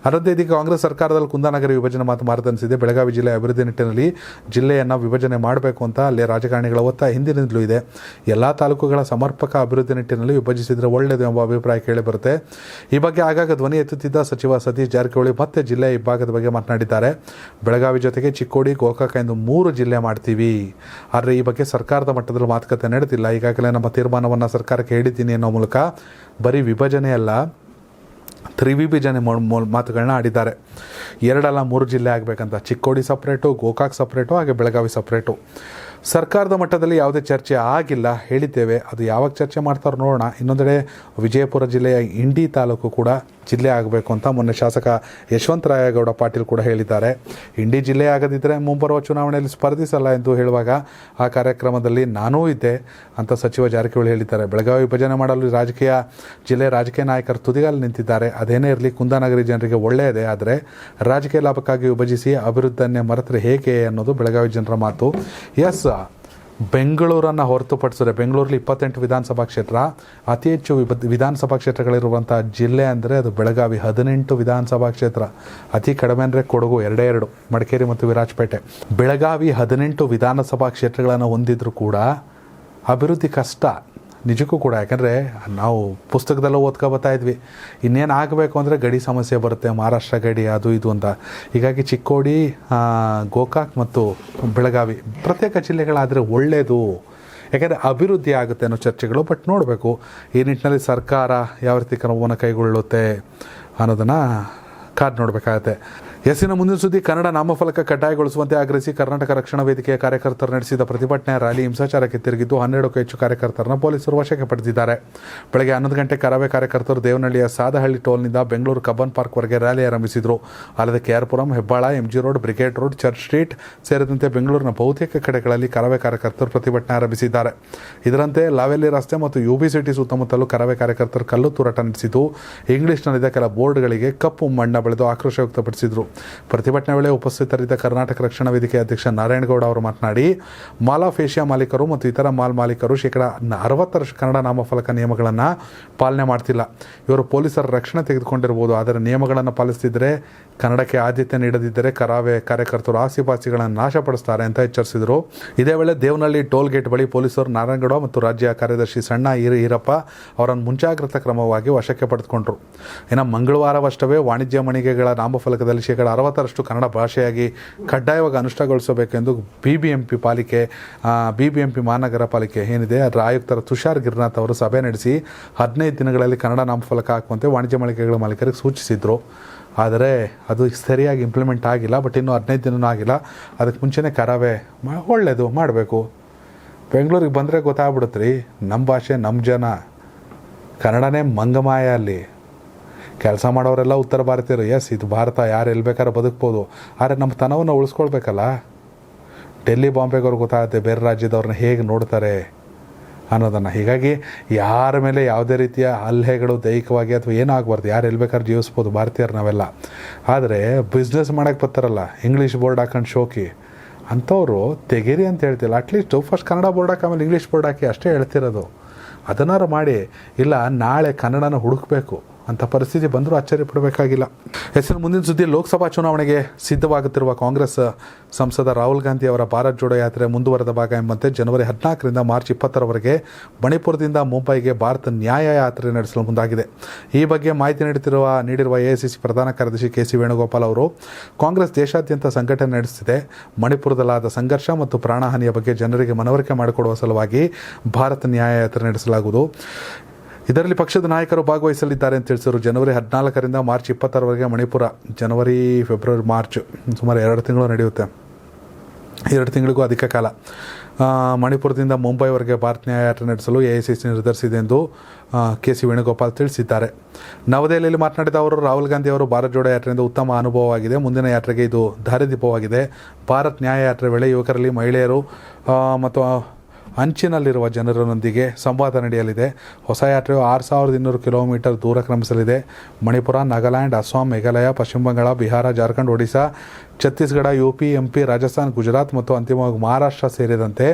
ಅದರಂತೆ ಇದೀಗ ಕಾಂಗ್ರೆಸ್ ಸರ್ಕಾರದಲ್ಲಿ ಕುಂದಾನಗರಿ ವಿಭಜನೆ ಮಾತು ಮಾತನಿಸಿದೆ. ಬೆಳಗಾವಿ ಜಿಲ್ಲೆ ಅಭಿವೃದ್ಧಿ ನಿಟ್ಟಿನಲ್ಲಿ ಜಿಲ್ಲೆಯನ್ನು ವಿಭಜನೆ ಮಾಡಬೇಕು ಅಂತ ಅಲ್ಲಿ ರಾಜಕಾರಣಿಗಳ ಒತ್ತಾಯ ಹಿಂದಿನಿಂದಲೂ ಇದೆ. ಎಲ್ಲ ತಾಲೂಕುಗಳ ಸಮರ್ಪಕ ಅಭಿವೃದ್ಧಿ ನಿಟ್ಟಿನಲ್ಲಿ ವಿಭಜಿಸಿದರೆ ಒಳ್ಳೆಯದು ಎಂಬ ಅಭಿಪ್ರಾಯ ಕೇಳಿಬರುತ್ತೆ. ಈ ಬಗ್ಗೆ ಆಗಾಗ ಧ್ವನಿ ಎತ್ತುತ್ತಿದ್ದ ಸಚಿವ ಸತೀಶ್ ಜಾರಕಿಹೊಳಿ ಮತ್ತೆ ಜಿಲ್ಲೆಯ ಇಬ್ಬಾಗದ ಬಗ್ಗೆ ಮಾತನಾಡಿದ್ದಾರೆ. ಬೆಳಗಾವಿ ಜೊತೆಗೆ ಚಿಕ್ಕೋಡಿ, ಗೋಕಾಕ ಎಂದು 3 ಜಿಲ್ಲೆ ಮಾಡ್ತೀವಿ. ಆದರೆ ಈ ಬಗ್ಗೆ ಸರ್ಕಾರದ ಮಟ್ಟದಲ್ಲಿ ಮಾತುಕತೆ ನಡೆದಿಲ್ಲ. ಈಗಾಗಲೇ ನಮ್ಮ ತೀರ್ಮಾನವನ್ನು ಸರ್ಕಾರಕ್ಕೆ ಹೇಳಿದ್ದೀನಿ ಅನ್ನೋ ಮೂಲಕ ಬರೀ ವಿಭಜನೆಯಲ್ಲ, ತ್ರಿವಿಭಜನೆ ಮಾತುಗಳನ್ನ ಆಡಿದ್ದಾರೆ. 2 ಅಲ್ಲ 3 ಜಿಲ್ಲೆ ಆಗಬೇಕಂತ. ಚಿಕ್ಕೋಡಿ ಸಪ್ರೇಟು, ಗೋಕಾಕ್ ಸಪ್ರೇಟು, ಹಾಗೆ ಬೆಳಗಾವಿ ಸಪ್ರೇಟು. ಸರ್ಕಾರದ ಮಟ್ಟದಲ್ಲಿ ಯಾವುದೇ ಚರ್ಚೆ ಆಗಿಲ್ಲ, ಹೇಳಿದ್ದೇವೆ. ಅದು ಯಾವಾಗ ಚರ್ಚೆ ಮಾಡ್ತಾರೋ ನೋಡೋಣ. ಇನ್ನೊಂದೆಡೆ ವಿಜಯಪುರ ಜಿಲ್ಲೆಯ ಇಂಡಿ ತಾಲೂಕು ಕೂಡ ಜಿಲ್ಲೆ ಆಗಬೇಕು ಅಂತ ಮೊನ್ನೆ ಶಾಸಕ ಯಶವಂತರಾಯಗೌಡ ಪಾಟೀಲ್ ಕೂಡ ಹೇಳಿದ್ದಾರೆ. ಇಂಡಿ ಜಿಲ್ಲೆ ಆಗದಿದ್ದರೆ ಮುಂಬರುವ ಚುನಾವಣೆಯಲ್ಲಿ ಸ್ಪರ್ಧಿಸಲ್ಲ ಎಂದು ಹೇಳುವಾಗ ಆ ಕಾರ್ಯಕ್ರಮದಲ್ಲಿ ನಾನೂ ಇದ್ದೆ ಅಂತ ಸಚಿವ ಜಾರಕಿಹೊಳಿ ಹೇಳಿದ್ದಾರೆ. ಬೆಳಗಾವಿ ವಿಭಜನೆ ಮಾಡಲು ಜಿಲ್ಲೆಯ ರಾಜಕೀಯ ನಾಯಕರು ತುದಿಗಾಲು ನಿಂತಿದ್ದಾರೆ. ಅದೇನೇ ಇರಲಿ, ಕುಂದಾನಗರಿ ಜನರಿಗೆ ಒಳ್ಳೆಯದೇ. ಆದರೆ ರಾಜಕೀಯ ಲಾಭಕ್ಕಾಗಿ ವಿಭಜಿಸಿ ಅಭಿವೃದ್ಧಿಯನ್ನೇ ಮರೆತರೆ ಹೇಗೆ ಅನ್ನೋದು ಬೆಳಗಾವಿ ಜನರ ಮಾತು. ಎಸ್, ಬೆಂಗಳೂರನ್ನು ಹೊರತುಪಡಿಸಿದ್ರೆ ಬೆಂಗಳೂರಲ್ಲಿ 28 ವಿಧಾನಸಭಾ ಕ್ಷೇತ್ರ, ಅತಿ ಹೆಚ್ಚು ವಿಧಾನಸಭಾ ಕ್ಷೇತ್ರಗಳಿರುವಂಥ ಜಿಲ್ಲೆ ಅಂದರೆ ಅದು ಬೆಳಗಾವಿ. 18 ವಿಧಾನಸಭಾ ಕ್ಷೇತ್ರ. ಅತಿ ಕಡಿಮೆ ಅಂದರೆ ಕೊಡಗು 2, ಮಡಿಕೇರಿ ಮತ್ತು ವಿರಾಜಪೇಟೆ. ಬೆಳಗಾವಿ 18 ವಿಧಾನಸಭಾ ಕ್ಷೇತ್ರಗಳನ್ನು ಹೊಂದಿದ್ರೂ ಕೂಡ ಅಭಿವೃದ್ಧಿ ಕಷ್ಟ ನಿಜಕ್ಕೂ ಕೂಡ. ಯಾಕಂದರೆ ನಾವು ಪುಸ್ತಕದಲ್ಲೂ ಓದ್ಕೊಬತ್ತಾ ಇದ್ವಿ, ಇನ್ನೇನು ಆಗಬೇಕು ಅಂದರೆ ಗಡಿ ಸಮಸ್ಯೆ ಬರುತ್ತೆ, ಮಹಾರಾಷ್ಟ್ರ ಗಡಿ ಅದು ಇದು ಅಂತ. ಹೀಗಾಗಿ ಚಿಕ್ಕೋಡಿ, ಗೋಕಾಕ್ ಮತ್ತು ಬೆಳಗಾವಿ ಪ್ರತ್ಯೇಕ ಜಿಲ್ಲೆಗಳಾದರೆ ಒಳ್ಳೆಯದು, ಯಾಕೆಂದರೆ ಅಭಿವೃದ್ಧಿ ಆಗುತ್ತೆ ಅನ್ನೋ ಚರ್ಚೆಗಳು. ಬಟ್ ನೋಡಬೇಕು ಈ ನಿಟ್ಟಿನಲ್ಲಿ ಸರ್ಕಾರ ಯಾವ ರೀತಿ ಕ್ರಮವನ್ನು ಕೈಗೊಳ್ಳುತ್ತೆ ಅನ್ನೋದನ್ನು ಕಾದು ನೋಡಬೇಕಾಗತ್ತೆ. ಎಸ್ಸಿನ ಮುಂದಿನ ಸುದ್ದಿ. ಕನ್ನಡ ನಾಮಫಲಕ ಕಡ್ಡಾಯಗೊಳಿಸುವಂತೆ ಆಗ್ರಹಿಸಿ ಕರ್ನಾಟಕ ರಕ್ಷಣಾ ವೇದಿಕೆಯ ಕಾರ್ಯಕರ್ತರು ನಡೆಸಿದ ಪ್ರತಿಭಟನೆ ರ್ಯಾಲಿ ಹಿಂಸಾಚಾರಕ್ಕೆ ತಿರುಗಿದ್ದು 12ಕ್ಕೂ ಹೆಚ್ಚು ಕಾರ್ಯಕರ್ತರನ್ನು ಪೊಲೀಸರು ವಶಕ್ಕೆ ಪಡೆದಿದ್ದಾರೆ. ಬೆಳಗ್ಗೆ 11 ಗಂಟೆ ಕರಾವೇ ಕಾರ್ಯಕರ್ತರು ದೇವನಹಳ್ಳಿಯ ಸಾದಹಳ್ಳಿ ಟೋಲ್ನಿಂದ ಬೆಂಗಳೂರು ಕಬ್ಬನ್ ಪಾರ್ಕ್ವರೆಗೆ ರ್ಯಾಲಿ ಆರಂಭಿಸಿದರು. ಅಲ್ಲದೆ KR Puram, Hebbal, MG road, brigade road, church street ಸೇರಿದಂತೆ ಬೆಂಗಳೂರಿನ ಬಹುತೇಕ ಕಡೆಗಳಲ್ಲಿ ಕರಾವೇ ಕಾರ್ಯಕರ್ತರು ಪ್ರತಿಭಟನೆ ಆರಂಭಿಸಿದ್ದಾರೆ. ಇದರಂತೆ ಲಾವೆಲ್ಲಿ ರಸ್ತೆ ಮತ್ತು UB ಸಿಟಿ ಸುತ್ತಮುತ್ತಲೂ ಕರಾವೇ ಕಾರ್ಯಕರ್ತರು ಕಲ್ಲು ತೂರಾಟ ನಡೆಸಿದ್ದು, ಇಂಗ್ಲಿಷ್ನಲ್ಲಿದ್ದ ಕೆಲ ಬೋರ್ಡ್ಗಳಿಗೆ ಕಪ್ಪು ಬಣ್ಣ ಬಳಿದು ಆಕ್ರೋಶ ವ್ಯಕ್ತಪಡಿಸಿದರು. ಪ್ರತಿಭಟನೆ ವೇಳೆ ಉಪಸ್ಥಿತರಿದ್ದ ಕರ್ನಾಟಕ ರಕ್ಷಣಾ ವೇದಿಕೆ ಅಧ್ಯಕ್ಷ ನಾರಾಯಣಗೌಡ ಅವರು ಮಾತನಾಡಿ, ಮಾಲ್ ಆಫ್ ಏಷ್ಯಾ ಮಾಲೀಕರು ಮತ್ತು ಇತರ ಮಾಲ್ ಮಾಲೀಕರು 60% ಕನ್ನಡ ನಾಮಫಲಕ ನಿಯಮಗಳನ್ನು ಪಾಲನೆ ಮಾಡ್ತಿಲ್ಲ. ಇವರು ಪೊಲೀಸರ ರಕ್ಷಣೆ ತೆಗೆದುಕೊಂಡಿರ್ಬೋದು, ಆದರೆ ನಿಯಮಗಳನ್ನು ಪಾಲಿಸದಿದ್ದರೆ, ಕನ್ನಡಕ್ಕೆ ಆದ್ಯತೆ ನೀಡದಿದ್ದರೆ ಕರಾವೇ ಕಾರ್ಯಕರ್ತರು ಆಸ್ತಿಪಾಸ್ತಿಗಳನ್ನು ನಾಶಪಡಿಸ್ತಾರೆ ಅಂತ ಎಚ್ಚರಿಸಿದರು. ಇದೇ ವೇಳೆ ದೇವನಹಳ್ಳಿ ಟೋಲ್ ಗೇಟ್ ಬಳಿ ಪೊಲೀಸರು ನಾರಾಯಣಗೌಡ ಮತ್ತು ರಾಜ್ಯ ಕಾರ್ಯದರ್ಶಿ ಸಣ್ಣ ಈರಪ್ಪ ಅವರನ್ನು ಮುಂಜಾಗ್ರತಾ ಕ್ರಮವಾಗಿ ವಶಕ್ಕೆ ಪಡೆದುಕೊಂಡರು. ಇನ್ನು ಮಂಗಳವಾರವಷ್ಟೇ ವಾಣಿಜ್ಯ ಮಳಿಗೆಗಳ ನಾಮಫಲಕದಲ್ಲಿ 60% ಕನ್ನಡ ಭಾಷೆಯಾಗಿ ಕಡ್ಡಾಯವಾಗಿ ಅನುಷ್ಠಾನಗೊಳಿಸಬೇಕೆಂದು ಬಿಬಿಎಂಪಿ ಮಹಾನಗರ ಪಾಲಿಕೆ ಏನಿದೆ ಅದರ ಆಯುಕ್ತರ ತುಷಾರ್ ಗಿರ್ನಾಥ್ ಅವರು ಸಭೆ ನಡೆಸಿ 15 ದಿನಗಳಲ್ಲಿ ಕನ್ನಡ ನಾಮಫಲಕ ಹಾಕುವಂತೆ ವಾಣಿಜ್ಯ ಮಳಿಗೆಗಳ ಮಾಲೀಕರಿಗೆ ಸೂಚಿಸಿದರು. ಆದರೆ ಅದು ಸರಿಯಾಗಿ ಇಂಪ್ಲಿಮೆಂಟ್ ಆಗಿಲ್ಲ. ಬಟ್ ಇನ್ನೂ 15 ದಿನವೂ ಆಗಿಲ್ಲ. ಅದಕ್ಕೆ ಮುಂಚೆನೇ ಕರಾವೇ ಒಳ್ಳೆಯದು ಮಾಡಬೇಕು. ಬೆಂಗಳೂರಿಗೆ ಬಂದರೆ ಗೊತ್ತಾಗ್ಬಿಡುತ್ತೆ ರೀ, ನಮ್ಮ ಭಾಷೆ ನಮ್ಮ ಜನ, ಕನ್ನಡನೇ ಮಂಗಮಾಯ. ಅಲ್ಲಿ ಕೆಲಸ ಮಾಡೋರೆಲ್ಲ ಉತ್ತರ ಭಾರತೀಯರು. ಎಸ್, ಇದು ಭಾರತ, ಯಾರು ಎಲ್ಲಿ ಬೇಕಾದ್ರೂ ಬದುಕ್ಬೋದು. ಆದರೆ ನಮ್ಮ ತನವನ್ನು ಉಳಿಸ್ಕೊಳ್ಬೇಕಲ್ಲ. ಡೆಲ್ಲಿ, ಬಾಂಬೆಗವ್ರು ಗೊತ್ತಾಗುತ್ತೆ ಬೇರೆ ರಾಜ್ಯದವ್ರನ್ನ ಹೇಗೆ ನೋಡ್ತಾರೆ ಅನ್ನೋದನ್ನು. ಹೀಗಾಗಿ ಯಾರ ಮೇಲೆ ಯಾವುದೇ ರೀತಿಯ ಹಲ್ಲೆಗಳು ದೈಹಿಕವಾಗಿ ಅಥವಾ ಏನೂ ಆಗಬಾರ್ದು. ಯಾರು ಎಲ್ಲಿ ಬೇಕಾದ್ರೂ ಜೀವಿಸ್ಬೋದು, ಭಾರತೀಯರು ನಾವೆಲ್ಲ. ಆದರೆ ಬಿಸ್ನೆಸ್ ಮಾಡೋಕ್ಕೆ ಬರ್ತಾರಲ್ಲ, ಇಂಗ್ಲೀಷ್ ಬೋರ್ಡ್ ಹಾಕೊಂಡು ಶೋಕಿ ಅಂಥವ್ರು ತೆಗೀರಿ ಅಂತ ಹೇಳ್ತಿಲ್ಲ. ಅಟ್ಲೀಸ್ಟು ಫಸ್ಟ್ ಕನ್ನಡ ಬೋರ್ಡ್ ಹಾಕಿ ಆಮೇಲೆ ಇಂಗ್ಲೀಷ್ ಬೋರ್ಡ್ ಹಾಕಿ ಅಷ್ಟೇ ಹೇಳ್ತಿರೋದು. ಅದನ್ನಾರು ಮಾಡಿ. ಇಲ್ಲ ನಾಳೆ ಕನ್ನಡನ ಹುಡುಕಬೇಕು ಅಂತ ಪರಿಸ್ಥಿತಿ ಬಂದರೂ ಆಶ್ಚರ್ಯ ಪಡಬೇಕಾಗಿಲ್ಲ. ಹೆಸರು ಮುಂದಿನ ಸುದ್ದಿ. ಲೋಕಸಭಾ ಚುನಾವಣೆಗೆ ಸಿದ್ಧವಾಗುತ್ತಿರುವ ಕಾಂಗ್ರೆಸ್ ಸಂಸದ ರಾಹುಲ್ ಗಾಂಧಿ ಅವರ ಭಾರತ್ ಜೋಡೋ ಯಾತ್ರೆ ಮುಂದುವರೆದ ಭಾಗ ಎಂಬಂತೆ ಜನವರಿ 14ರಿಂದ ಮಾರ್ಚ್ 20ರವರೆಗೆ ಮಣಿಪುರದಿಂದ ಮುಂಬೈಗೆ ಭಾರತ ನ್ಯಾಯ ಯಾತ್ರೆ ನಡೆಸಲು ಮುಂದಾಗಿದೆ. ಈ ಬಗ್ಗೆ ಮಾಹಿತಿ ನೀಡಿರುವ AICC ಪ್ರಧಾನ ಕಾರ್ಯದರ್ಶಿ KC ವೇಣುಗೋಪಾಲ್ ಅವರು, ಕಾಂಗ್ರೆಸ್ ದೇಶಾದ್ಯಂತ ಸಂಘಟನೆ ನಡೆಸುತ್ತಿದೆ. ಮಣಿಪುರದಲ್ಲಾದ ಸಂಘರ್ಷ ಮತ್ತು ಪ್ರಾಣಹಾನಿಯ ಬಗ್ಗೆ ಜನರಿಗೆ ಮನವರಿಕೆ ಮಾಡಿಕೊಡುವ ಸಲುವಾಗಿ ಭಾರತ ನ್ಯಾಯ ಯಾತ್ರೆ ನಡೆಸಲಾಗುವುದು. ಇದರಲ್ಲಿ ಪಕ್ಷದ ನಾಯಕರು ಭಾಗವಹಿಸಲಿದ್ದಾರೆ ಅಂತ ತಿಳಿಸಿದರು. ಜನವರಿ 14ರಿಂದ ಮಾರ್ಚ್ 20ರವರೆಗೆ ಮಣಿಪುರ, ಜನವರಿ, ಫೆಬ್ರವರಿ, ಮಾರ್ಚ್ ಸುಮಾರು 2 ತಿಂಗಳು ನಡೆಯುತ್ತೆ. 2 ತಿಂಗಳಿಗೂ ಅಧಿಕ ಕಾಲ ಮಣಿಪುರದಿಂದ ಮುಂಬೈವರೆಗೆ ಭಾರತ್ ನ್ಯಾಯ ಯಾತ್ರೆ ನಡೆಸಲು AICC ನಿರ್ಧರಿಸಿದೆ ಎಂದು KC ವೇಣುಗೋಪಾಲ್ ತಿಳಿಸಿದ್ದಾರೆ. ನವದೆಹಲಿಯಲ್ಲಿ ಮಾತನಾಡಿದ ಅವರು, ರಾಹುಲ್ ಗಾಂಧಿ ಅವರು ಭಾರತ್ ಜೋಡೋ ಯಾತ್ರೆಯಿಂದ ಉತ್ತಮ ಅನುಭವವಾಗಿದೆ. ಮುಂದಿನ ಯಾತ್ರೆಗೆ ಇದು ದಾರಿದೀಪವಾಗಿದೆ. ಭಾರತ್ ನ್ಯಾಯ ಯಾತ್ರೆ ವೇಳೆ ಯುವಕರಲ್ಲಿ, ಮಹಿಳೆಯರು ಮತ್ತು ಅಂಚಿನಲ್ಲಿರುವ ಜನರೊಂದಿಗೆ ಸಂವಾದ ನಡೆಯಲಿದೆ. ಹೊಸ ಯಾತ್ರೆಯು 6200 ಕಿಲೋಮೀಟರ್ ದೂರ ಕ್ರಮಿಸಲಿದೆ. ಮಣಿಪುರ, ನಾಗಾಲ್ಯಾಂಡ್, ಅಸ್ಸಾಂ, ಮೇಘಾಲಯ, ಪಶ್ಚಿಮ ಬಂಗಾಳ, ಬಿಹಾರ, ಜಾರ್ಖಂಡ್, ಒಡಿಶಾ, ಛತ್ತೀಸ್ಗಢ, UP, MP, ರಾಜಸ್ಥಾನ್, ಗುಜರಾತ್ ಮತ್ತು ಅಂತಿಮವಾಗಿ ಮಹಾರಾಷ್ಟ್ರ ಸೇರಿದಂತೆ